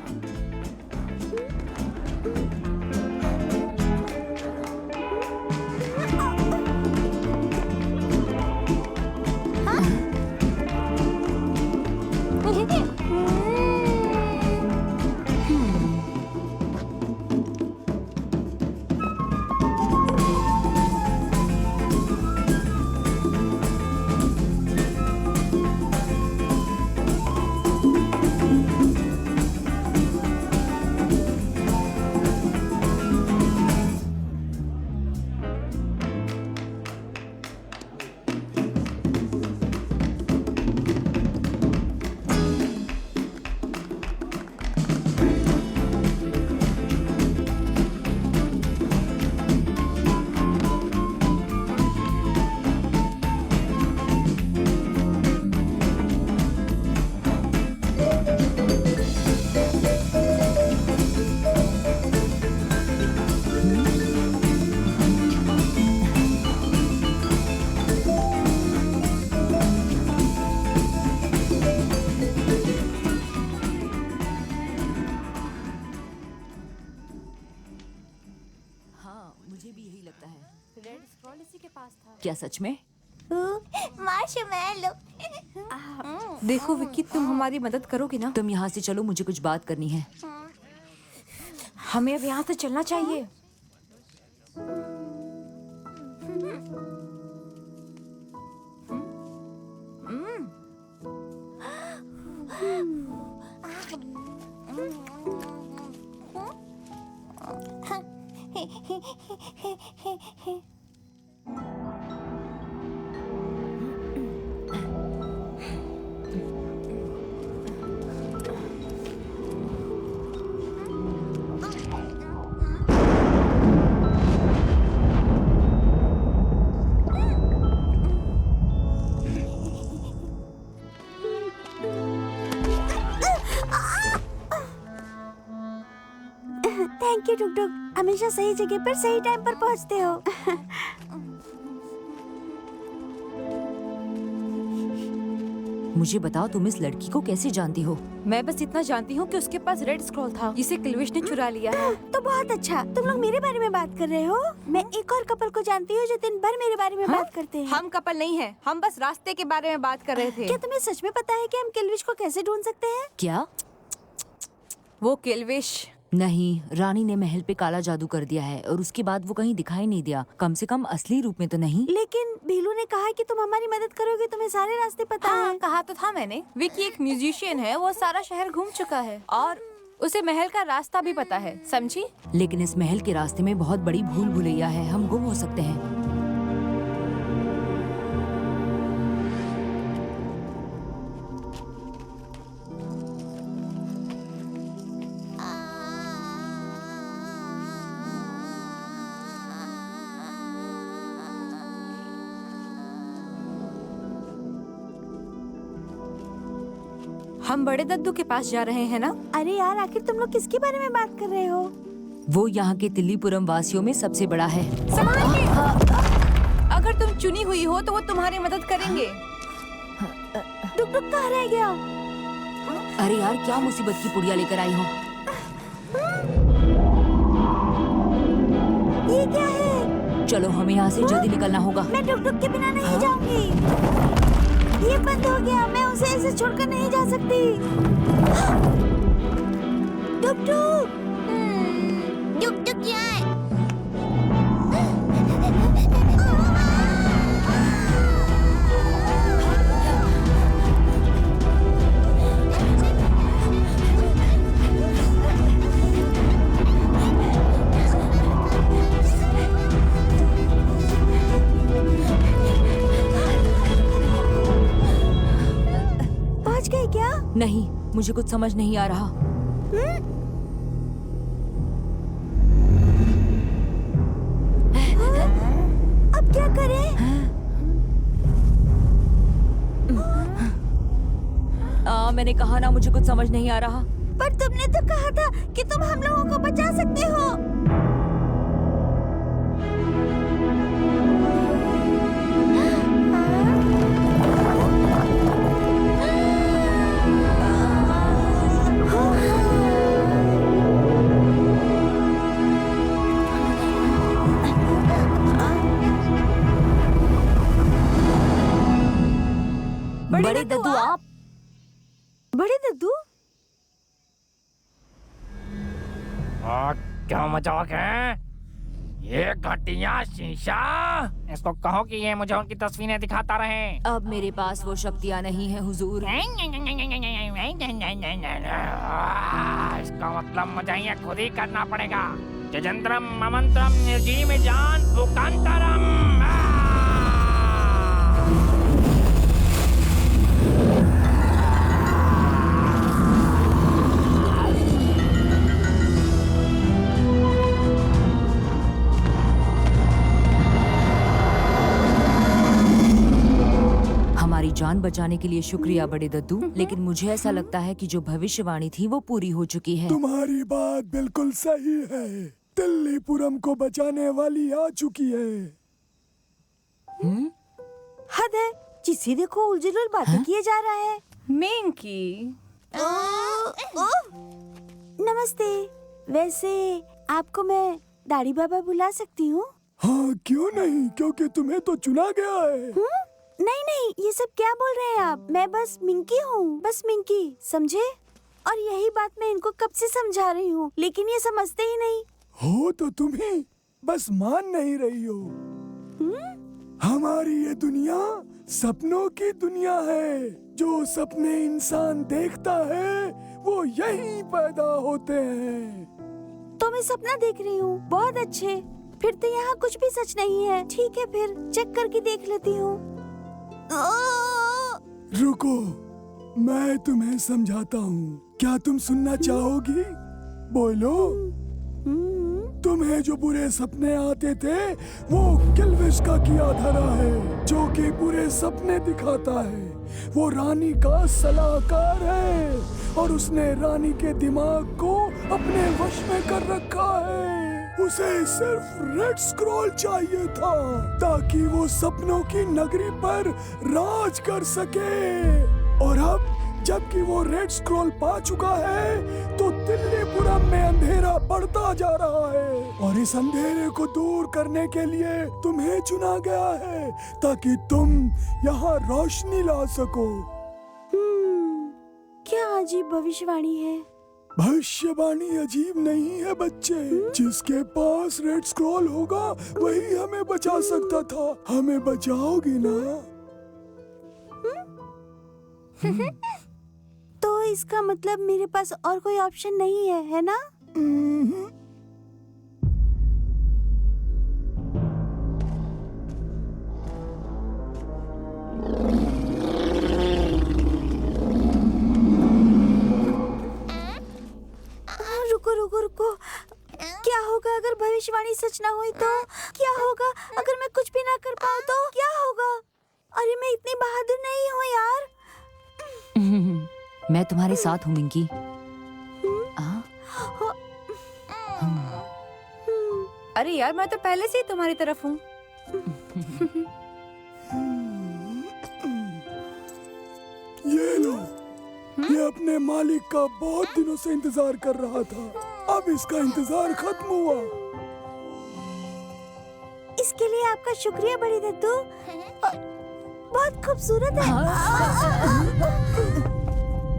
क्या सच में? मार्शमैलो। देखो विक्की, तुम हमारी मदद करोगे ना? तुम यहाँ से चलो, मुझे कुछ बात करनी है। हमें अब यहाँ से चलना चाहिए। थैंक यू टुक टुक, हमेशा सही जगह पर सही टाइम पर पहुंचते हो। मुझे बताओ, तुम इस लड़की को कैसे जानती हो? मैं बस इतना जानती हूँ कि उसके पास रेड स्क्रॉल था, जिसे किल्विश ने चुरा लिया है। तो बहुत अच्छा, तुम लोग मेरे बारे में बात कर रहे हो। मैं एक और कपल को जानती हूँ जो दिन भर मेरे बारे में बात करते हैं। हम कपल नहीं हैं, हम बस रास्ते के बारे में बात कर रहे थे। क्या तुम्हें सच में पता है कि हम किल्विश को कैसे ढूंढ सकते हैं? क्या? वो किल्विश नहीं, रानी ने महल पे काला जादू कर दिया है और उसके बाद वो कहीं दिखाई नहीं दिया। कम से कम असली रूप में तो नहीं। लेकिन भीलू ने कहा कि तुम हमारी मदद करोगे, तुम्हें सारे रास्ते पता हाँ, है। कहा तो था मैंने। विकी एक म्यूजिशियन है, वो सारा शहर घूम चुका है और उसे महल का रास्ता भी पता है, समझी? लेकिन इस महल के रास्ते में बहुत बड़ी भूल भुलैया है, हम गुम हो सकते हैं। हम बड़े दद्दू के पास जा रहे हैं ना? अरे यार, आखिर तुम लोग किसके बारे में बात कर रहे हो? वो यहाँ के तिल्लीपुरम वासियों में सबसे बड़ा है। संभाल के। अगर तुम चुनी हुई हो तो वो तुम्हारी मदद करेंगे। टुक टुक कहाँ रह गया? अरे यार, क्या मुसीबत की पुड़िया लेकर आई हो? ये क्या है? चलो, हमें यहाँ से जल्दी निकलना होगा। मैं टुक टुक के बिना नहीं जाऊंगी। ये बंद हो गया, मैं उसे ऐसे छोड़कर नहीं जा सकती। टुक टुक, टुक टुक क्या है? पहुंच गए क्या? नहीं, मुझे कुछ समझ नहीं आ रहा। अब क्या करें? मैंने कहा ना, मुझे कुछ समझ नहीं आ रहा। पर तुमने तो कहा था कि तुम हम लोगों को बचा सकते हो। बड़े दद्दू, आप? बड़े दद्दू? क्या मजाक है? ये घटिया शीशा, इसको कहो कि ये मुझे उनकी तस्वीरें दिखाता रहे। अब मेरे पास वो शक्तियाँ नहीं है हुजूर। इसका मतलब मुझे ये खुद ही करना पड़ेगा। जजंत्रम ममंत्रम निर्जीव जान उकांतरम। हमारी जान बचाने के लिए शुक्रिया बड़े दद्दू, लेकिन मुझे ऐसा लगता है कि जो भविष्यवाणी थी वो पूरी हो चुकी है। तुम्हारी बात बिल्कुल सही है। तिल्लीपुरम को बचाने वाली आ चुकी है। हद है, जिसे देखो उलझुल बातें किए जा रहा है। मिंकी, नमस्ते। वैसे आपको मैं दाढ़ी बाबा बुला सकती हूँ? हाँ क्यों नहीं, क्योंकि तुम्हें तो चुना गया है। नहीं नहीं, ये सब क्या बोल रहे हैं आप? मैं बस मिंकी हूँ, बस मिंकी, समझे? और यही बात मैं इनको कब से समझा रही हूँ, लेकिन ये समझते ही नहीं। हो तो तुम ही बस मान नहीं रही हो। हमारी ये दुनिया सपनों की दुनिया है। जो सपने इंसान देखता है वो यहीं पैदा होते हैं। तो मैं सपना देख रही हूँ, बहुत अच्छे। फिर तो यहाँ कुछ भी सच नहीं है। ठीक है, फिर चेक करके देख लेती हूँ। रुको, मैं तुम्हें समझाता हूँ। क्या तुम सुनना चाहोगी? बोलो। तुम्हें जो बुरे सपने आते थे वो किल्विश का किया धरा है, जो कि बुरे सपने दिखाता है। वो रानी का सलाहकार है और उसने रानी के दिमाग को अपने वश में कर रखा है। उसे सिर्फ रेड स्क्रॉल चाहिए था ताकि वो सपनों की नगरी पर राज कर सके। और अब जबकि वो रेड स्क्रॉल पा चुका है तो दिल्लीपुरम में अंधेरा बढ़ता जा रहा है। और इस अंधेरे को दूर करने के लिए तुम्हें चुना गया है ताकि तुम यहाँ रोशनी ला सको। क्या अजीब भविष्यवाणी है। भविष्यवाणी अजीब नहीं है बच्चे। जिसके पास रेड स्क्रॉल होगा वही हमें बचा सकता था। हमें बचाओगी ना? तो इसका मतलब मेरे पास और कोई ऑप्शन नहीं है ना? रुको रुको रुको, क्या होगा अगर भविष्यवाणी सच ना हुई तो? क्या होगा अगर मैं कुछ भी ना कर पाऊँ तो? क्या होगा? अरे मैं इतनी बहादुर नहीं हूँ यार। मैं तुम्हारे साथ हूँ मिंकी। अरे यार, मैं तो पहले से ही तुम्हारी तरफ हूँ। ये लो, ये अपने मालिक का बहुत दिनों से इंतजार कर रहा था। अब इसका इंतजार खत्म हुआ। इसके लिए आपका शुक्रिया बड़ी दद्दू। बहुत खूबसूरत है।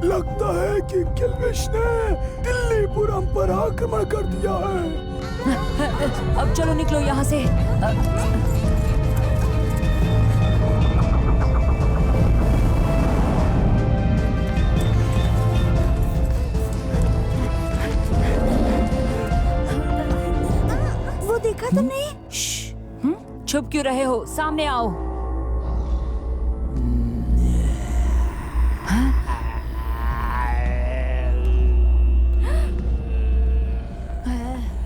लगता है कि किल्विश ने दिल्लीपुरम पर आक्रमण कर दिया है। अब चलो निकलो यहाँ से। वो देखा तुमने? छुप क्यों रहे हो? सामने आओ।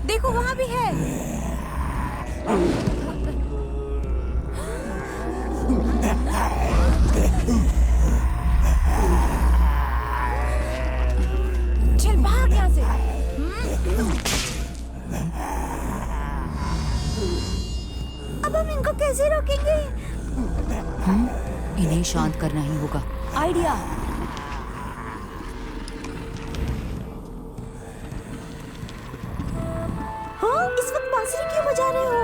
देखो, वहाँ भी है। चल भाग यहाँ से। अब हम इनको कैसे रोकेंगे? इन्हें शांत करना ही होगा। आइडिया। हाँ, इस वक्त बांसुरी क्यों बजा रहे हो?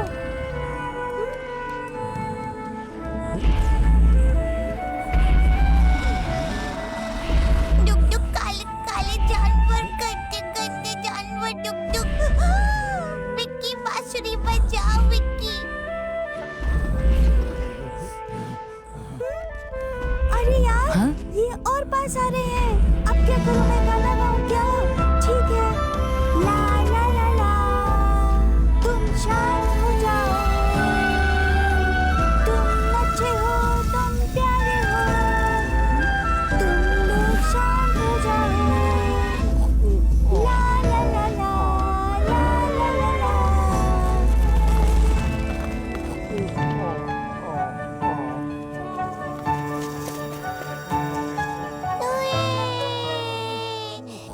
डुक डुक काले काले जानवर, गंदे गंदे जानवर, डुक डुक। विक्की, बांसुरी बजाओ विक्की। अरे यार, हाँ? ये और पास आ रहे हैं। अब क्या करूं? मैं गाना गाऊं क्या? ठीक है। ला ला ला ला, तुम शांत हो जाओ। तुम अच्छे हो, तुम प्यारे हो। तुम लोग शांत हो जाओ। ला ला ला ला, ला ला ला ला।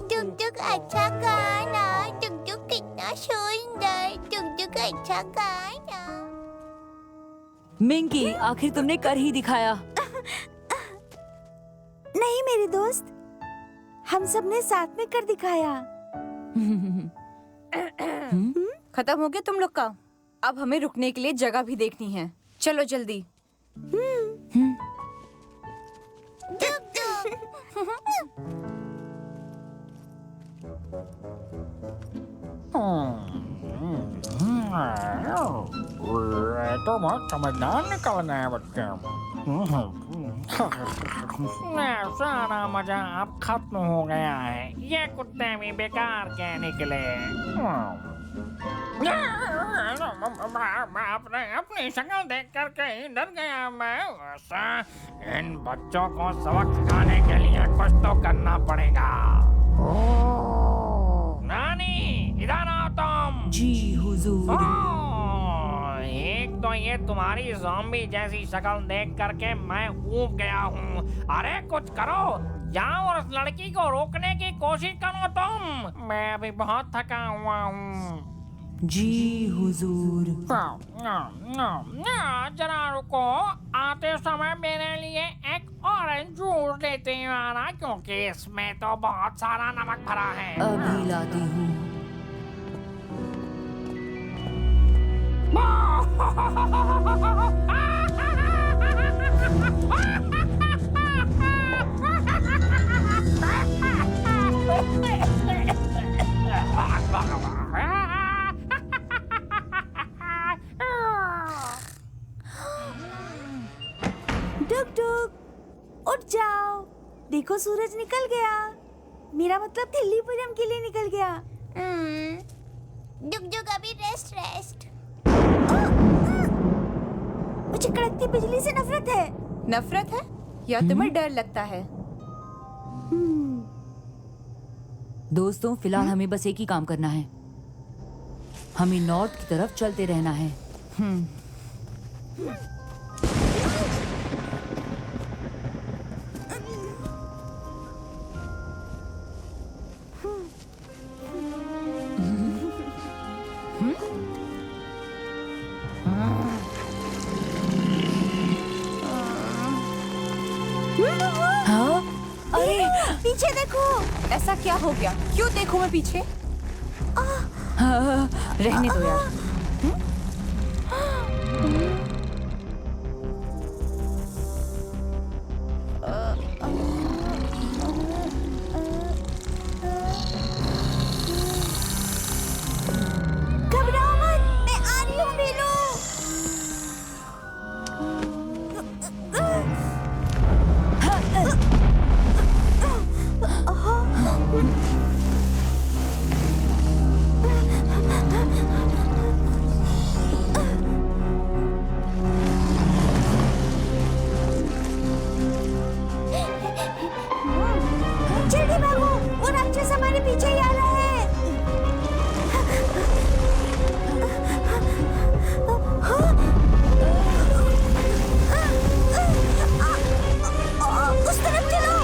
डुक डुक अच्छा गाना, डुक डुक कितना सुंदर, डुक डुक अच्छा गाना। मिंकी, आखिर तुमने कर ही दिखाया। नहीं मेरे दोस्त, हम सब ने साथ में कर दिखाया। खत्म हो गया तुम लोग का? अब हमें रुकने के लिए जगह भी देखनी है। चलो जल्दी। तो बहुत समझदार निकल गए बच्चे। सारा मजा अब खत्म हो गया है। ये कुत्ते भी बेकार के निकले। अपनी शक्ल देख करके ही डर गया मैं। ऐसा इन बच्चों को सबक सिखाने के लिए कुछ तो करना पड़ेगा। नानी, इधर आओ तुम। जी हुजूर। एक तो ये तुम्हारी ज़ॉम्बी जैसी शक्ल देख करके मैं ऊब गया हूँ। अरे कुछ करो, जाओ और उस लड़की को रोकने की कोशिश करो तुम। मैं अभी बहुत थका हुआ हूँ। जी हुजूर। जरा रुको, आते समय मेरे लिए एक ऑरेंज जूस देते हैं आना, क्योंकि इसमें तो बहुत सारा नमक भरा है। अभी लाती हूँ। डुक डुक, उठ जाओ। देखो सूरज निकल गया। मेरा मतलब थिल्लीपुरम के लिए निकल गया। जुग जुग अभी रेस्ट। मुझे कड़कती बिजली से नफरत है। नफरत है या तुम्हें डर लगता है? दोस्तों, फिलहाल हमें बस एक ही काम करना है। हमें नॉर्थ की तरफ चलते रहना है। हाँ? अरे पीछे देखो। ऐसा क्या हो गया? क्यों देखूं मैं पीछे? रहने दो यार। घबराओ मत, मैं आ रही हूँ बेलू। जल्दी भागो, वो राक्षस हमारे पीछे ही आ रहा है। उस तरफ चलो।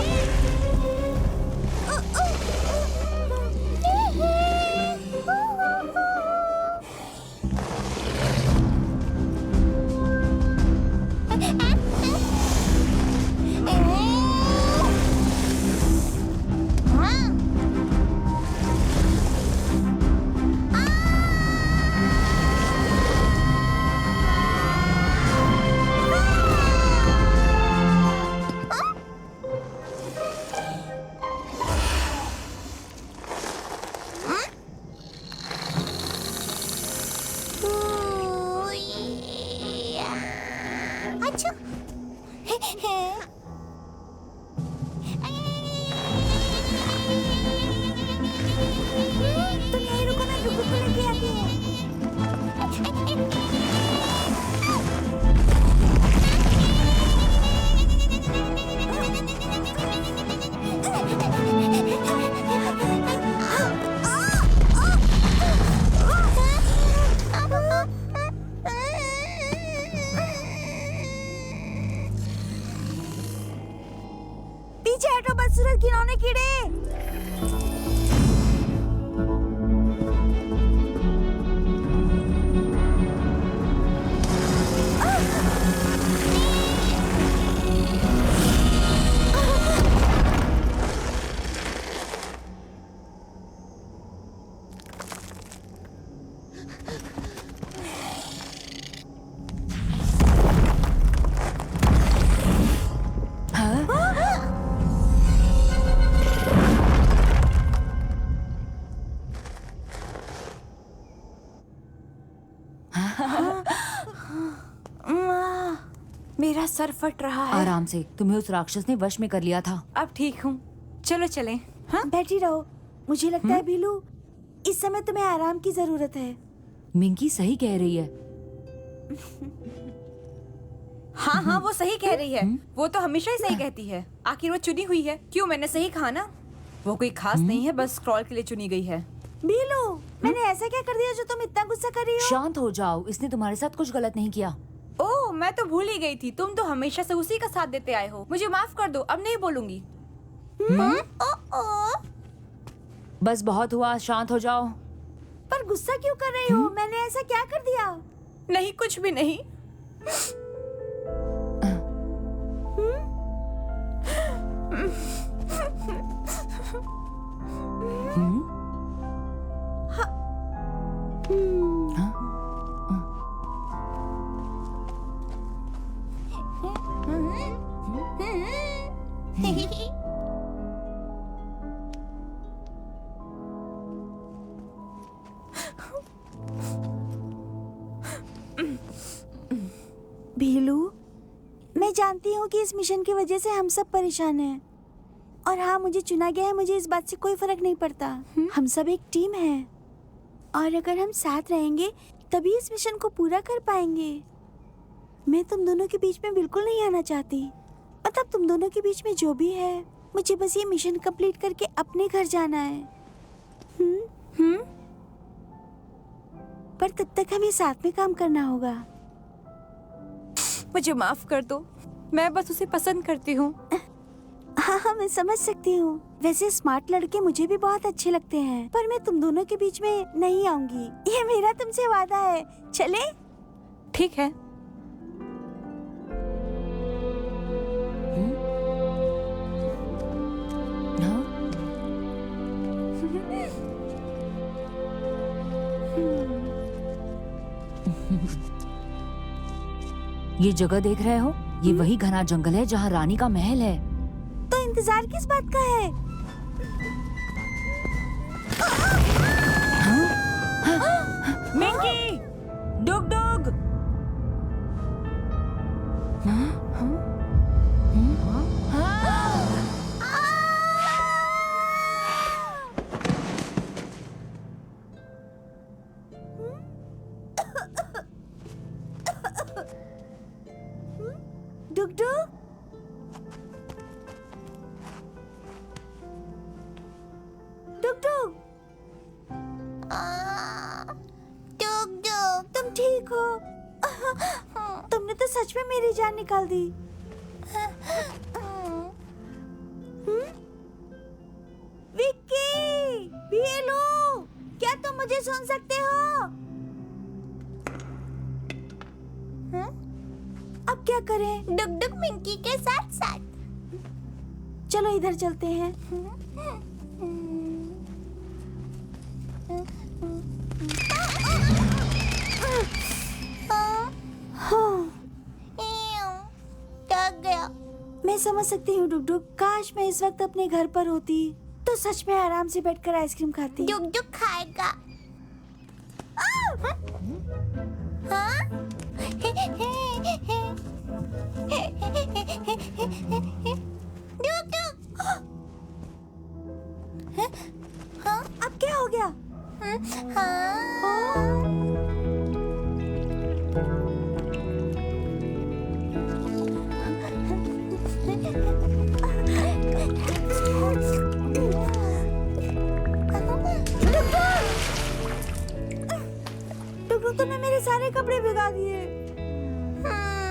मेरा सर फट रहा है। आराम से, तुम्हें उस राक्षस ने वश में कर लिया था। अब ठीक हूँ, चलो चलें। हाँ बैठी रहो। मुझे लगता है भीलू, इस समय तुम्हें आराम की जरूरत है। मिंकी सही कह रही है। हाँ हाँ, वो सही कह रही है। वो तो हमेशा ही सही कहती है। आखिर वो चुनी हुई है। क्यों, मैंने सही कहा ना? वो कोई खास नहीं है, बस स्क्रॉल के लिए चुनी गई है। भीलू, मैंने ऐसा क्या कर दिया जो तुम इतना गुस्सा कर रही हो? शांत हो जाओ, इसने तुम्हारे साथ कुछ गलत नहीं किया। ओह, मैं तो भूल ही गई थी। तुम तो हमेशा से उसी का साथ देते आए हो। मुझे माफ कर दो, अब नहीं बोलूंगी। बस बहुत हुआ, शांत हो जाओ। पर गुस्सा क्यों कर रही हो? मैंने ऐसा क्या कर दिया? नहीं, कुछ भी नहीं। भीलू, मैं जानती हूँ कि इस मिशन की वजह से हम सब परेशान हैं। और हाँ, मुझे चुना गया है, मुझे इस बात से कोई फर्क नहीं पड़ता। हम सब एक टीम है और अगर हम साथ रहेंगे तभी इस मिशन को पूरा कर पाएंगे। मैं तुम दोनों के बीच में बिल्कुल नहीं आना चाहती। मतलब तुम दोनों के बीच में जो भी है, मुझे बस ये मिशन कंप्लीट करके अपने घर जाना है। पर तब तक हमें साथ में काम करना होगा। मुझे माफ कर दो, मैं बस उसे पसंद करती हूँ। हाँ, मैं समझ सकती हूँ। वैसे स्मार्ट लड़के मुझे भी बहुत अच्छे लगते हैं, पर मैं तुम दोनों के बीच में नहीं आऊंगी। ये मेरा तुमसे वादा है। चले? ठीक है। ये जगह देख रहे हो? ये वही घना जंगल है जहाँ रानी का महल है। तो इंतजार किस बात का है? मिंकी, डुग डुग। डुगडुग, डुगडुग, टुक तुम ठीक हो? तुमने तो सच में मेरी जान निकाल दी। विक्की, भीलू, क्या तुम मुझे सुन सकते हो? अब क्या करें? डुक डुक मिंकी के साथ साथ। चलो इधर चलते हैं। हाँ, थक गया। मैं समझ सकती हूँ डुगडुग। काश मैं इस वक्त अपने घर पर होती तो सच में आराम से बैठकर आइसक्रीम खाती। डुक डुक खाएगा। हाँ? डुक डुक। हाँ? अब क्या हो गया? हाँ? डुगडुग, तुमने मेरे सारे कपड़े भिगा दिए।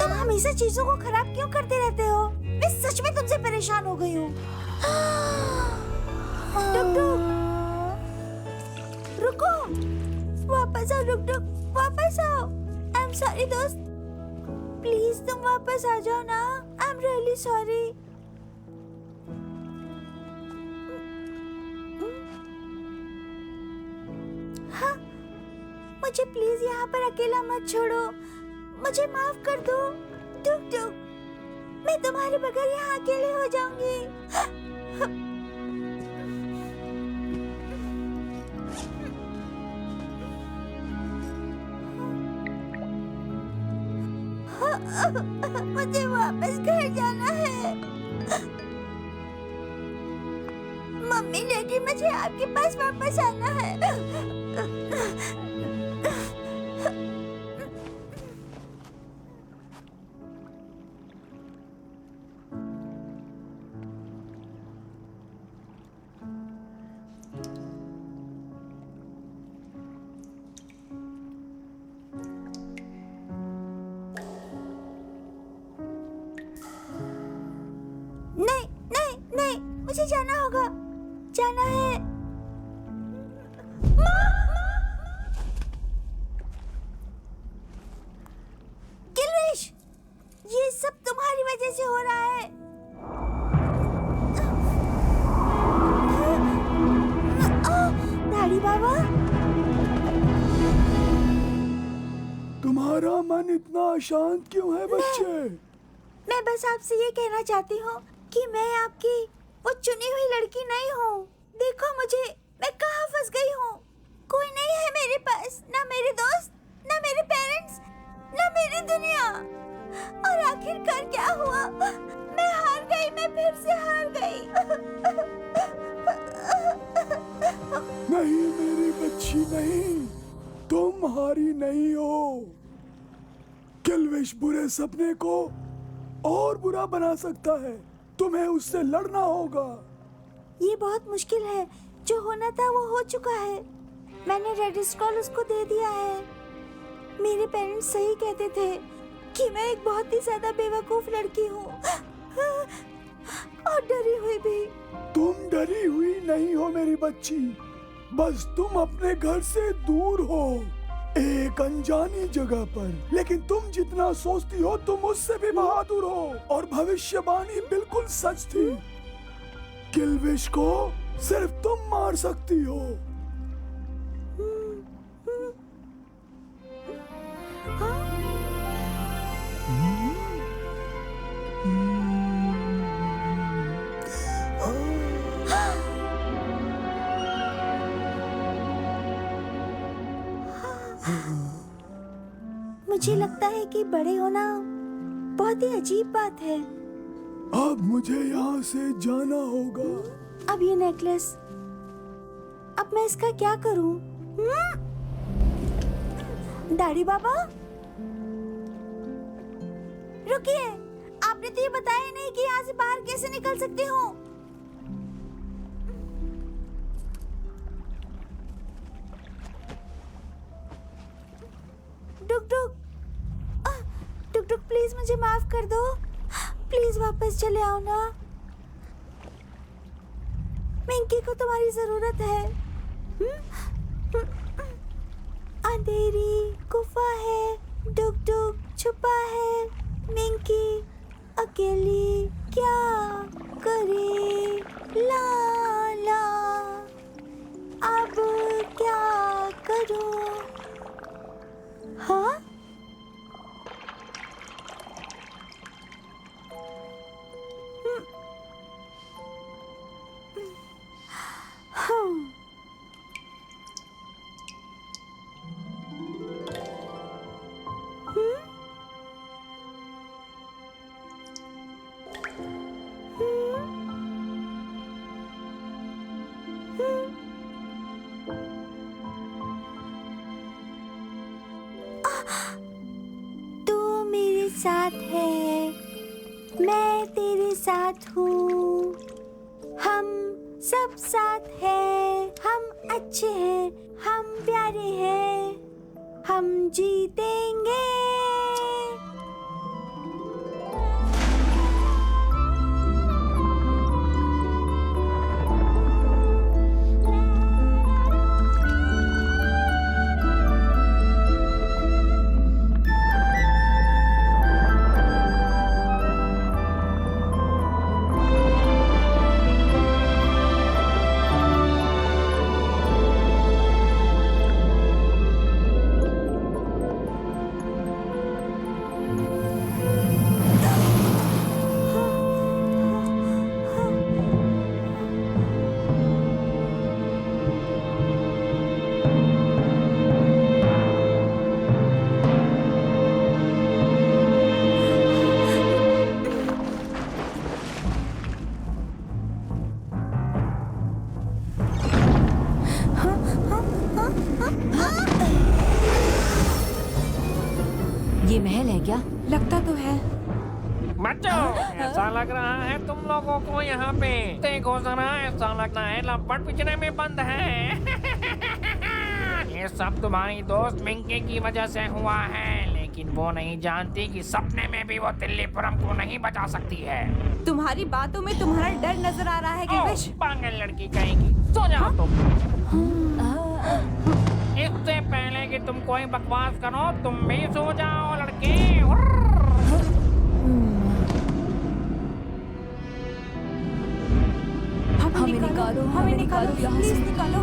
तुम हमेशा चीजों को खराब क्यों करते रहते हो? मैं सच में तुमसे परेशान हो गई हूँ। डुगडुग, रुको, वापस आओ। डुगडुग, वापस आओ। आई एम सॉरी दोस्त, प्लीज तुम वापस आ जाओ ना। I am really sorry. हाँ, मुझे प्लीज यहाँ पर अकेला मत छोड़ो। मुझे माफ कर दो। डुगडुग, मैं तुम्हारे बगैर यहाँ अकेले हो जाऊंगी। हाँ, मुझे वापस घर जाना है। मम्मी डैडी, मुझे आपके पास वापस आना है। नहीं नहीं नहीं, मुझे जाना होगा, जाना है। गिलविश, ये सब तुम्हारी वजह से हो रहा है। दाढ़ी बाबा, तुम्हारा मन इतना अशांत क्यों है बच्चे? मैं बस आपसे ये कहना चाहती हूँ कि मैं आपकी वो चुनी हुई लड़की नहीं हूँ। देखो मुझे, मैं कहाँ फंस गई हूँ। कोई नहीं है मेरे पास, ना मेरे दोस्त, ना मेरे पेरेंट्स, ना मेरी दुनिया। और आखिरकार क्या हुआ? मैं हार गई, मैं फिर से हार गई। नहीं मेरी बच्ची, नहीं, तुम हारी नहीं हो। किल्विश बुरे सपने को और बुरा बना सकता है। तुम्हें उससे लड़ना होगा। ये बहुत मुश्किल है। जो होना था वो हो चुका है। मैंने रेड स्क्रॉल उसको दे दिया है। मेरे पेरेंट्स सही कहते थे कि मैं एक बहुत ही ज्यादा बेवकूफ लड़की हूँ और डरी हुई भी। तुम डरी हुई नहीं हो मेरी बच्ची, बस तुम अपने घर से दूर हो, एक अनजानी जगह पर। लेकिन तुम जितना सोचती हो तुम उससे भी बहादुर हो, और भविष्यवाणी बिल्कुल सच थी। किल्विश को सिर्फ तुम मार सकती हो। मुझे लगता है कि बड़े होना बहुत ही अजीब बात है। अब मुझे यहाँ से जाना होगा। अब ये नेकलेस, अब मैं इसका क्या करूं? दाढ़ी बाबा, रुकिए। आपने तो ये बताया नहीं कि यहाँ से बाहर कैसे निकल सकती हूँ। डुक डुक, डुक डुक, प्लीज मुझे माफ कर दो। प्लीज वापस चले आओ ना। मिंकी को तुम्हारी जरूरत है। अंधेरी गुफा है, डुक डुक छुपा है, मिंकी अकेली क्या करे? ला ला, अब क्या करूं? हाँ, तू मेरे साथ है, मैं तेरे साथ हूँ। हम सब साथ हैं, हम अच्छे हैं, हम प्यारे हैं, हम जीतेंगे। ये महल है क्या? लगता तो है। बच्चों, ऐसा लग रहा है तुम लोगों को यहाँ पे। देखो जरा, ऐसा लगता है लपट पिंजरे में बंद है। ये सब तुम्हारी दोस्त मिंकी की वजह से हुआ है, लेकिन वो नहीं जानती कि सपने में भी वो तिल्लीपुरम को नहीं बचा सकती है। तुम्हारी बातों में तुम्हारा डर नजर आ रहा है गिलविश। पागल लड़की कहेगी। सो जाओ तुम। इससे पहले कि तुम कोई बकवास करो, तुम भी सो जाओ लड़के। हमें निकालो, हमें निकालो, यहाँ प्लीज से। निकालो।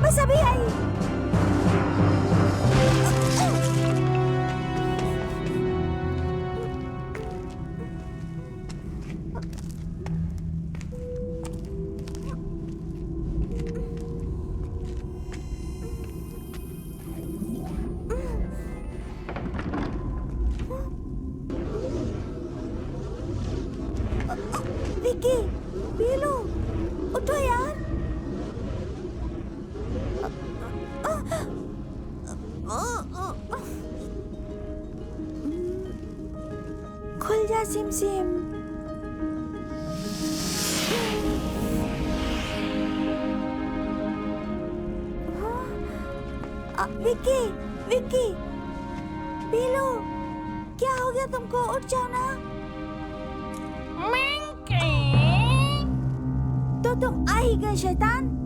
बस अभी आई। विक्की, पीलू, उठो यार। खुल जा सिम सिम। विक्की, विक्की, पीलू, क्या हो गया तुमको? उठ जाओ ना। मिंकी, तो तुम आ ही गए शैतान।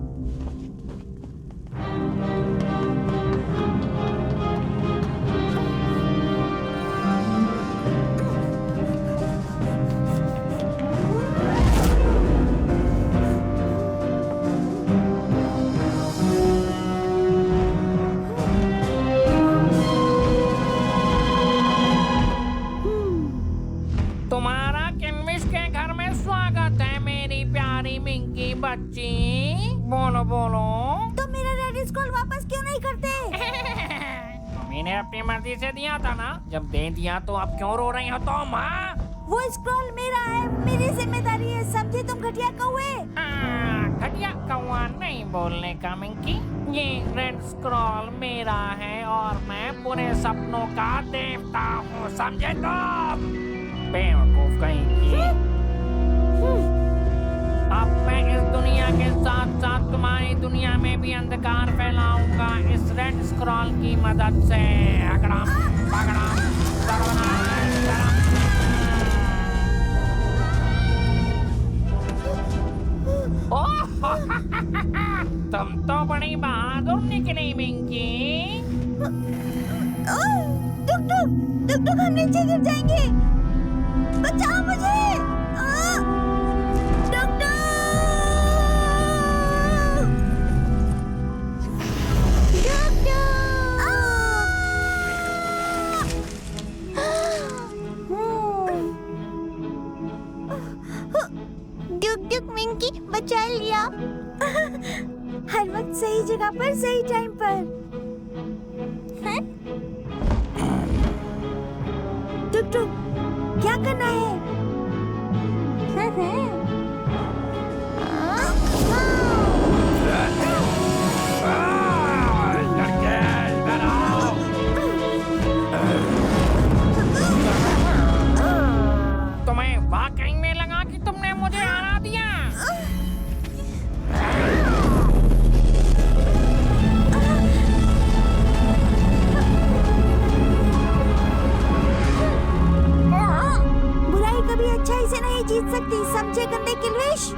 तुम्हारा किनविश के घर में स्वागत है मेरी प्यारी मिंकी बच्ची। बोलो बोलो। तो मेरा रेड स्क्रॉल वापस क्यों नहीं करते? मैंने अपनी मर्जी से दिया था ना। जब दे दिया तो अब क्यों रो रही हो तुम? हाँ? वो स्क्रॉल मेरा है, मेरी जिम्मेदारी है, समझे तुम घटिया कौवे? घटिया कौवा नहीं बोलने का मिंकी। ये रेड स्क्रॉल मेरा है और मैं पूरे सपनों का देवता हूँ, समझे तुम? बेवकूफ कहीं की। अब मैं इस दुनिया के साथ साथ तुम्हारी दुनिया में भी अंधकार फैलाऊंगा इस रेड स्क्रॉल की मदद से। अगड़म पगड़म सर्वनाश करम। तुम तो बड़ी बहादुर निकली मिंकी। टुक टुक, टुक टुक, हम नीचे गिर जाएंगे। बचाओ मुझे। टुक टुक। डुक डुक मिंकी बचा लिया। हर वक्त सही जगह पर, सही टाइम पर। टुक टुक, क्या करना है? तुम्हें वाकई में लगा कि तुमने मुझे हरा दिया? बुराई कभी अच्छाई से नहीं जीत सकती, समझे गंदे किलविश?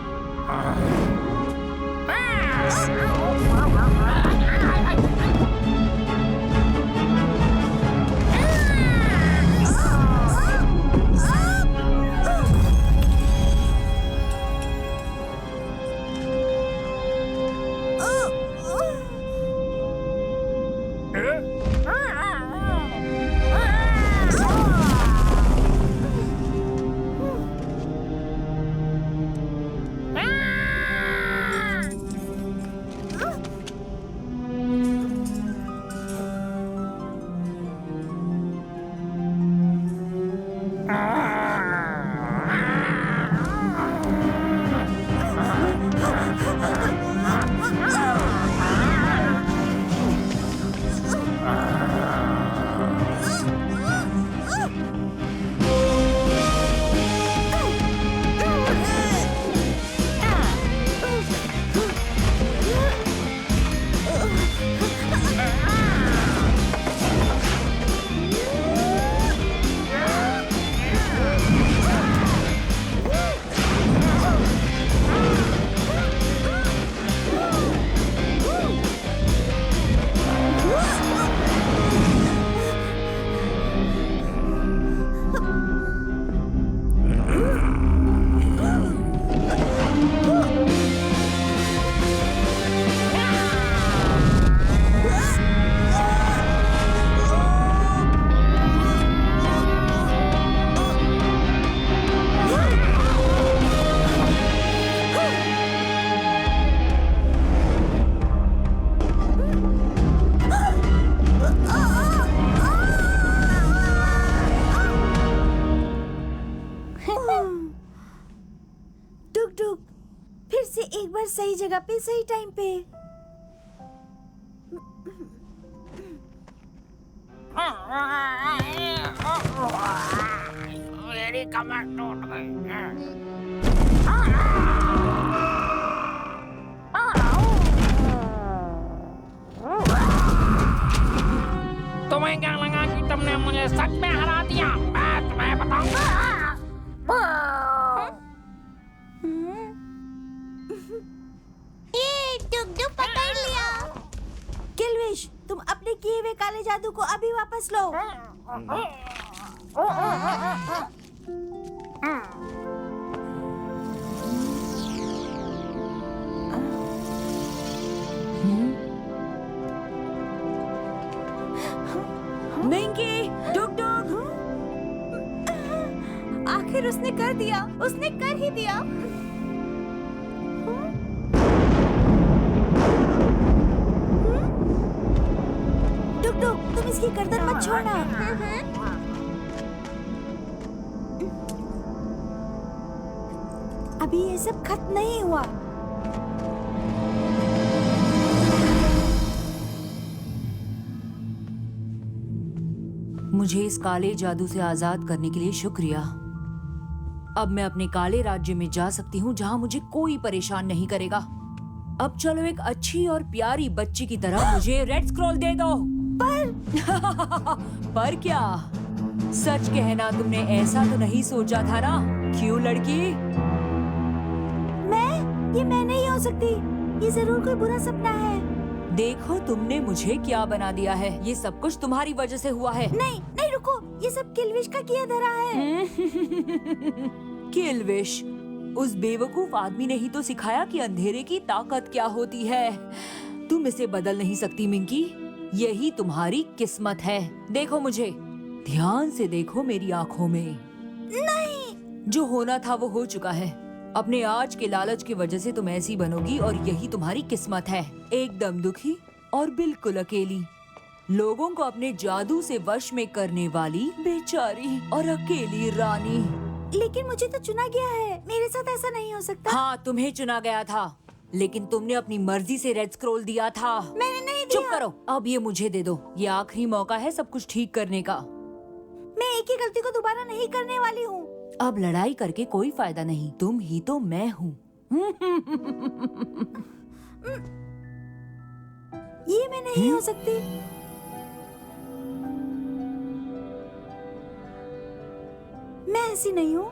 जगह पे सही टाइम पे। मेरी कमर टूट गई। तुम्हें क्या लगा कि तुमने मुझे सच में हरा दिया? मैं तुम्हें बताऊंगा। ये टुकटुक पकड़ लिया। किल्विश, तुम अपने किए हुए काले जादू को अभी वापस लो। मिंकी, डुग-डुग। आखिर उसने कर दिया, उसने कर ही दिया। डुग-डुग, तुम इसकी गर्दन मत छोड़ना। अभी ये सब खत्म नहीं हुआ। मुझे इस काले जादू से आजाद करने के लिए शुक्रिया। अब मैं अपने काले राज्य में जा सकती हूँ जहाँ मुझे कोई परेशान नहीं करेगा। अब चलो एक अच्छी और प्यारी बच्ची की तरह मुझे रेड स्क्रॉल दे दो। पर क्या? सच कहना, तुमने ऐसा तो नहीं सोचा था ना? क्यों लड़की? ये मैं नहीं हो सकती। ये जरूर कोई बुरा सपना है। देखो तुमने मुझे क्या बना दिया है। ये सब कुछ तुम्हारी वजह से हुआ है। नहीं नहीं, रुको, ये सब किल्विश का किया धरा है। किल्विश, उस बेवकूफ आदमी ने ही तो सिखाया कि अंधेरे की ताकत क्या होती है। तुम इसे बदल नहीं सकती मिंकी, यही तुम्हारी किस्मत है। देखो मुझे, ध्यान से देखो मेरी आँखों में। नहीं। जो होना था वो हो चुका है। अपने आज के लालच की वजह से तुम ऐसी बनोगी और यही तुम्हारी किस्मत है। एकदम दुखी और बिल्कुल अकेली, लोगों को अपने जादू से वश में करने वाली बेचारी और अकेली रानी। लेकिन मुझे तो चुना गया है, मेरे साथ ऐसा नहीं हो सकता। हाँ, तुम्हें चुना गया था, लेकिन तुमने अपनी मर्जी से रेड स्क्रॉल दिया था। मैंने नहीं दिया। चुप करो, अब ये मुझे दे दो। ये आखिरी मौका है सब कुछ ठीक करने का। मैं एक ही गलती को दोबारा नहीं करने वाली हूँ। अब लड़ाई करके कोई फायदा नहीं, तुम ही तो मैं हूँ। ये मैं नहीं हो सकती। मैं ऐसी नहीं हूँ।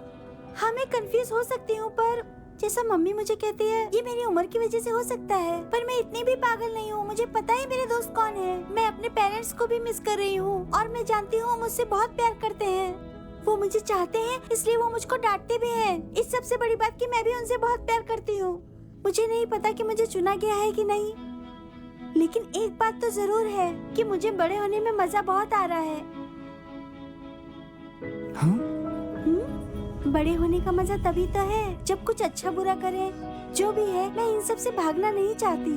हाँ, मैं कंफ्यूज हो सकती हूँ, पर जैसा मम्मी मुझे कहती है, ये मेरी उम्र की वजह से हो सकता है। पर मैं इतनी भी पागल नहीं हूँ। मुझे पता है मेरे दोस्त कौन है। मैं अपने पेरेंट्स को भी मिस कर रही हूँ और मैं जानती हूँ मुझसे बहुत प्यार करते हैं। वो मुझे चाहते हैं, इसलिए वो मुझको डांटते भी हैं। इस सबसे बड़ी बात कि मैं भी उनसे बहुत प्यार करती हूँ। मुझे नहीं पता कि मुझे चुना गया है कि नहीं, लेकिन एक बात तो जरूर है कि मुझे बड़े होने में मजा बहुत आ रहा है। बड़े होने का मजा तभी तो है जब कुछ अच्छा बुरा करें। जो भी है, मैं इन सब से भागना नहीं चाहती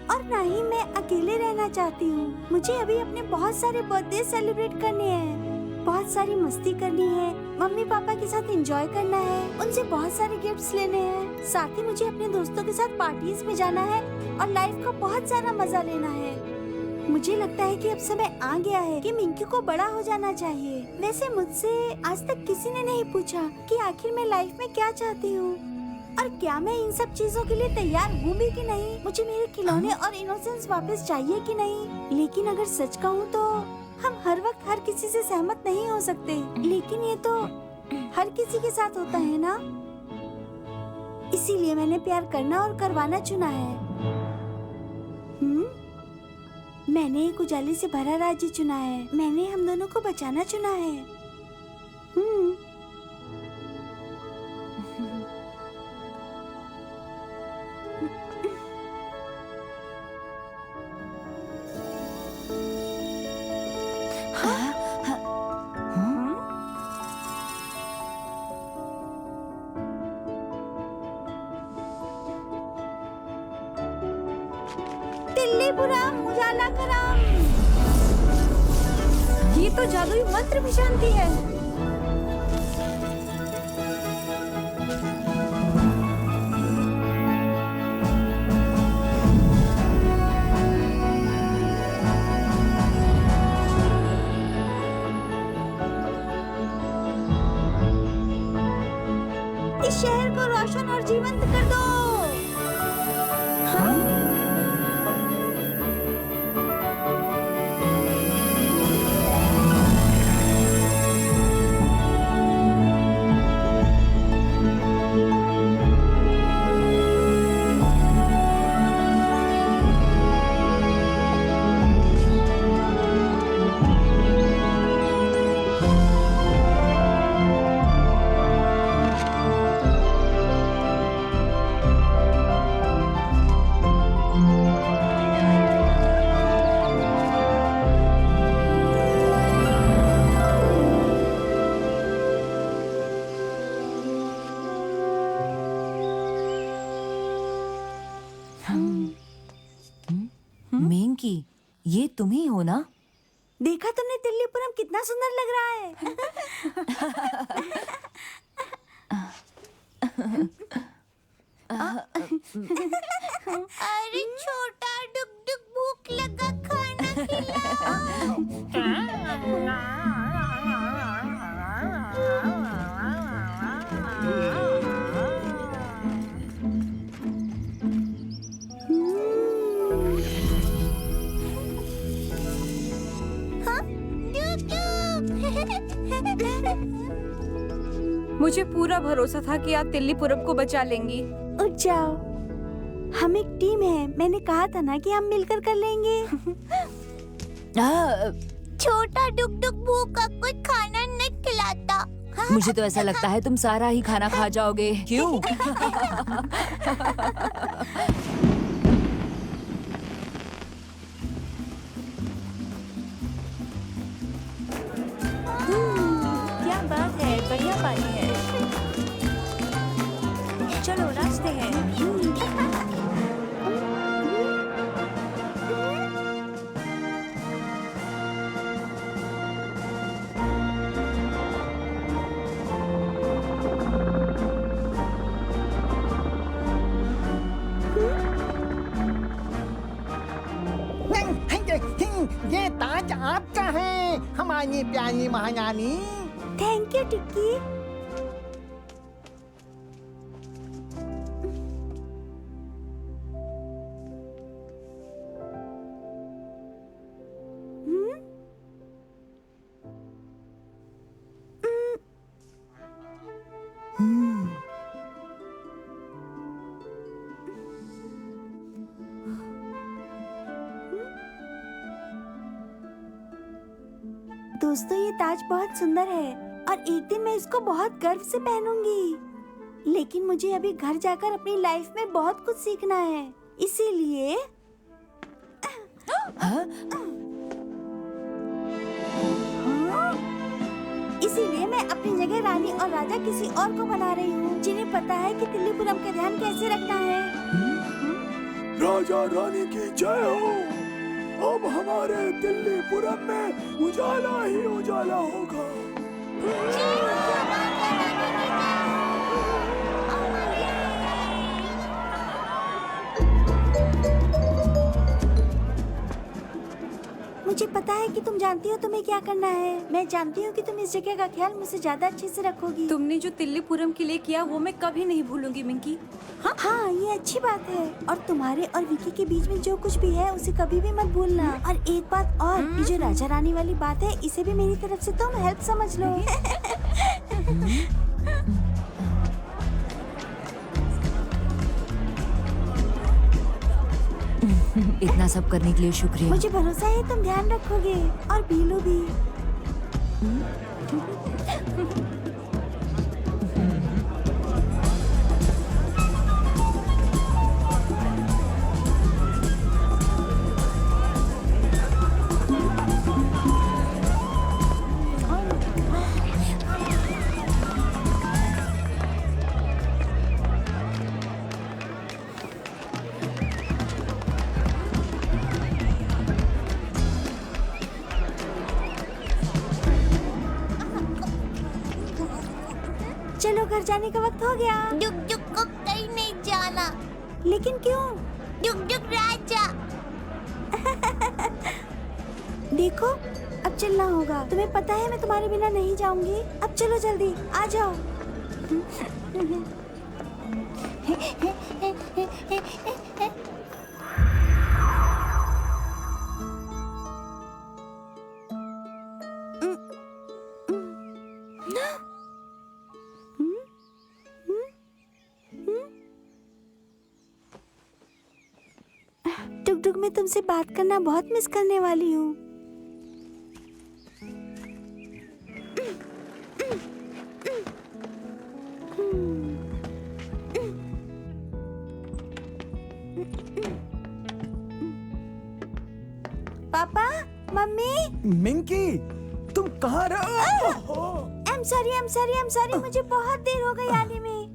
और ना ही मैं अकेले रहना चाहती हूँ। मुझे अभी अपने बहुत सारे बर्थडे सेलिब्रेट करने हैं, बहुत सारी मस्ती करनी है, मम्मी पापा के साथ एंजॉय करना है, उनसे बहुत सारे गिफ्ट्स लेने हैं। साथ ही मुझे अपने दोस्तों के साथ पार्टीज में जाना है और लाइफ का बहुत सारा मजा लेना है। मुझे लगता है कि अब समय आ गया है कि मिंकी को बड़ा हो जाना चाहिए। वैसे मुझसे आज तक किसी ने नहीं पूछा कि आखिर मैं लाइफ में क्या चाहती हूँ और क्या मैं इन सब चीजों के लिए तैयार हूँ भी कि नहीं। मुझे मेरे खिलौने और इनोसेंस वापस चाहिए कि नहीं। लेकिन अगर सच कहूँ तो हम हर वक्त हर किसी से सहमत नहीं हो सकते, लेकिन ये तो हर किसी के साथ होता है ना। इसीलिए मैंने प्यार करना और करवाना चुना है। मैंने एक उजाले से भरा राज्य चुना है। मैंने हम दोनों को बचाना चुना है। तिल्लीपुरम उजाला करम। ये तो जादुई मंत्र भी जानती है। मिंकी, ये तुम ही हो ना? देखा तुमने तिल्लीपुरम कितना सुंदर लग रहा है। अरे छोटा डुक डुक भूख लगा खाना खिलाओ। हाँ, डुक डुक। मुझे पूरा भरोसा था कि आप तिल्लीपुरम को बचा लेंगी। उठ जाओ, हम एक टीम है। मैंने कहा था ना कि हम मिलकर कर लेंगे। छोटा डुक डुक भूख का कुछ खाना नहीं खिलाता। मुझे तो ऐसा लगता है तुम सारा ही खाना खा जाओगे। क्यों? क्या बात है, बढ़िया पानी है। चलो नाचते हैं। ये ताज आपका है हमारी प्यारी महारानी। थैंक यू टिक्की। दोस्तों, ये ताज बहुत सुंदर है और एक दिन मैं इसको बहुत गर्व से पहनूंगी। लेकिन मुझे अभी घर जाकर अपनी लाइफ में बहुत कुछ सीखना है, इसीलिए इसीलिए मैं अपनी जगह रानी और राजा किसी और को बना रही हूँ, जिन्हें पता है कि तिल्लीपुरम का ध्यान कैसे रखना है। राजा रानी की जय हो। अब हमारे तिल्लीपुरम में उजाला ही उजाला होगा। मुझे पता है कि तुम जानती हो तुम्हें क्या करना है। मैं जानती हूँ कि तुम इस जगह का ख्याल मुझसे ज्यादा अच्छे से रखोगी। तुमने जो तिल्लीपुरम के लिए किया वो मैं कभी नहीं भूलूंगी मिंकी। हाँ, ये अच्छी बात है। और तुम्हारे और विकी के बीच में जो कुछ भी है उसे कभी भी मत भूलना। और एक बात और, ये जो राजा रानी वाली बात है, इसे भी मेरी तरफ से तुम हेल्प समझ लो। इतना सब करने के लिए शुक्रिया। मुझे भरोसा है तुम ध्यान रखोगे और बीलू भी। चलो, घर जाने का वक्त हो गया। डुक डुक को कहीं नहीं जाना। लेकिन क्यों? डुक डुक राजा। देखो, अब चलना होगा। तुम्हें पता है मैं तुम्हारे बिना नहीं जाऊंगी। अब चलो जल्दी, आ जाओ। टुक टुक, मैं तुमसे बात करना बहुत मिस करने वाली हूँ। पापा, मम्मी। मिंकी, तुम कहाँ रहो? I'm sorry, मुझे बहुत देर हो गई आने में।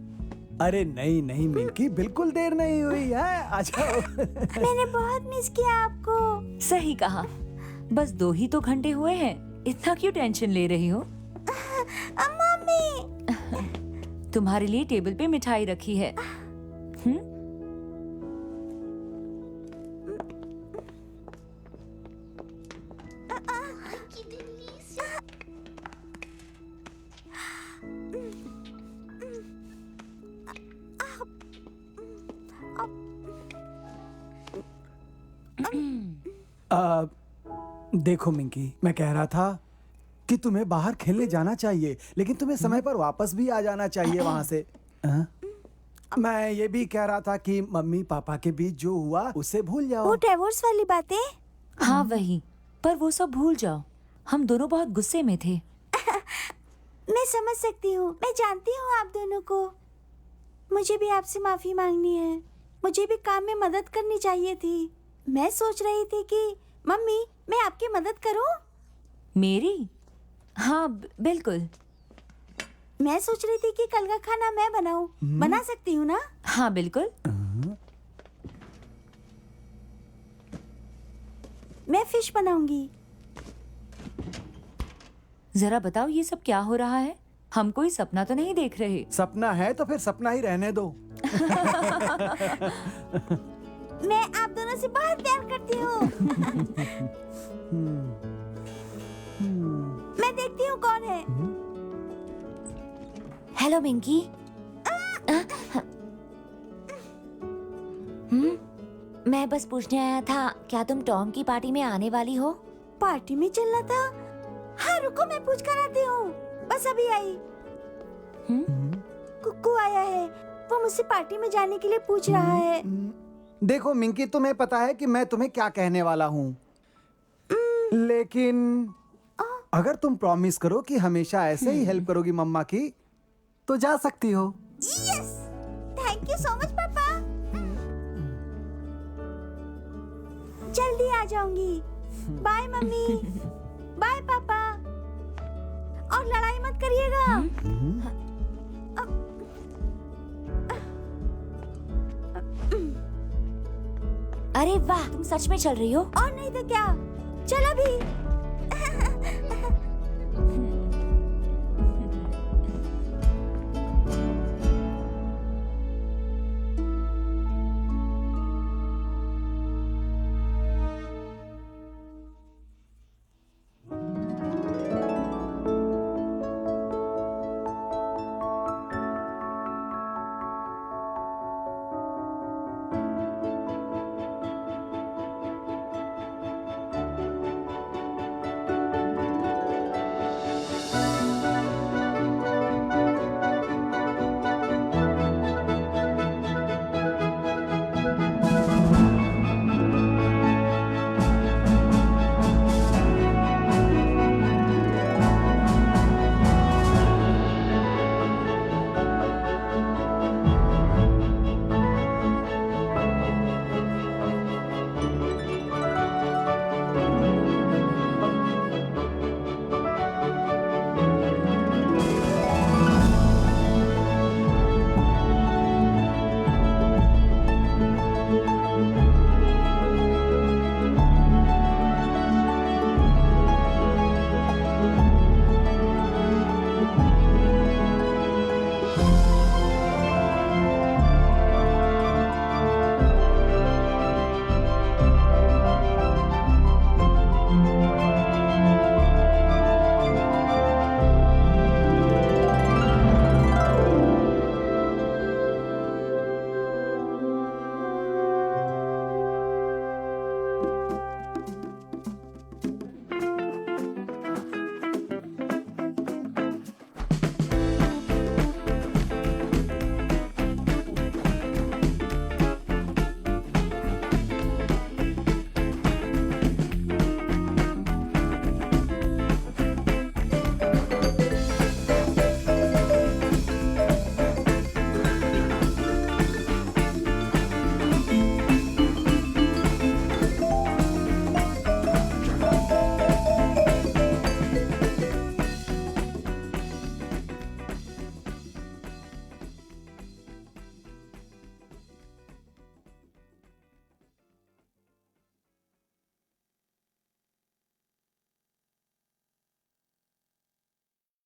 अरे नहीं नहीं मिंकी, बिल्कुल देर नहीं हुई है, आ जाओ। मैंने बहुत मिस किया आपको। सही कहा, बस 2 ही तो घंटे हुए हैं, इतना क्यों टेंशन ले रही हो? मम्मी, तुम्हारे लिए टेबल पे मिठाई रखी है। देखो मिंकी, मैं कह रहा था कि तुम्हें बाहर खेलने जाना चाहिए, लेकिन तुम्हें समय पर वापस भी आ जाना चाहिए वहां से। हाँ? मैं ये भी कह रहा था कि मम्मी पापा के बीच जो हुआ उसे भूल जाओ। वो डिवोर्स वाली बातें। हाँ वही, पर वो सब भूल जाओ। हम दोनों बहुत गुस्से में थे। मैं समझ सकती हूँ, मैं जानती हूँ आप दोनों को। मुझे भी आपसे माफी मांगनी है। मुझे भी काम में मदद करनी चाहिए थी। मैं सोच रही थी कि मम्मी, मैं आपकी मदद करूँ? मेरी? हाँ बिल्कुल। मैं सोच रही थी कि कल का खाना मैं बनाऊं। बना सकती हूँ ना? हाँ बिल्कुल। मैं फिश बनाऊंगी। जरा बताओ ये सब क्या हो रहा है? हम कोई सपना तो नहीं देख रहे। सपना है तो फिर सपना ही रहने दो। मैं आप दोनों से बहुत प्यार करती हूँ। मैं देखती हूँ कौन है। हेलो मिंकी। मैं बस पूछने आया था, क्या तुम टॉम की पार्टी में आने वाली हो? पार्टी में चलना था? हाँ रुको, मैं पूछ कर आती हूँ। बस अभी आई। कुक्कू आया है, वो मुझसे पार्टी में जाने के लिए पूछ रहा है। देखो मिंकी, तुम्हें पता है कि मैं तुम्हें क्या कहने वाला हूँ, लेकिन अगर तुम प्रॉमिस करो कि हमेशा ऐसे ही हेल्प करोगी मम्मा की, तो जा सकती हो। Yes, thank you so much पापा। जल्दी आ जाऊंगी। बाय मम्मी, बाय पापा। और लड़ाई मत करिएगा। अरे वाह, तुम सच में चल रही हो? और नहीं तो क्या, चलो भी।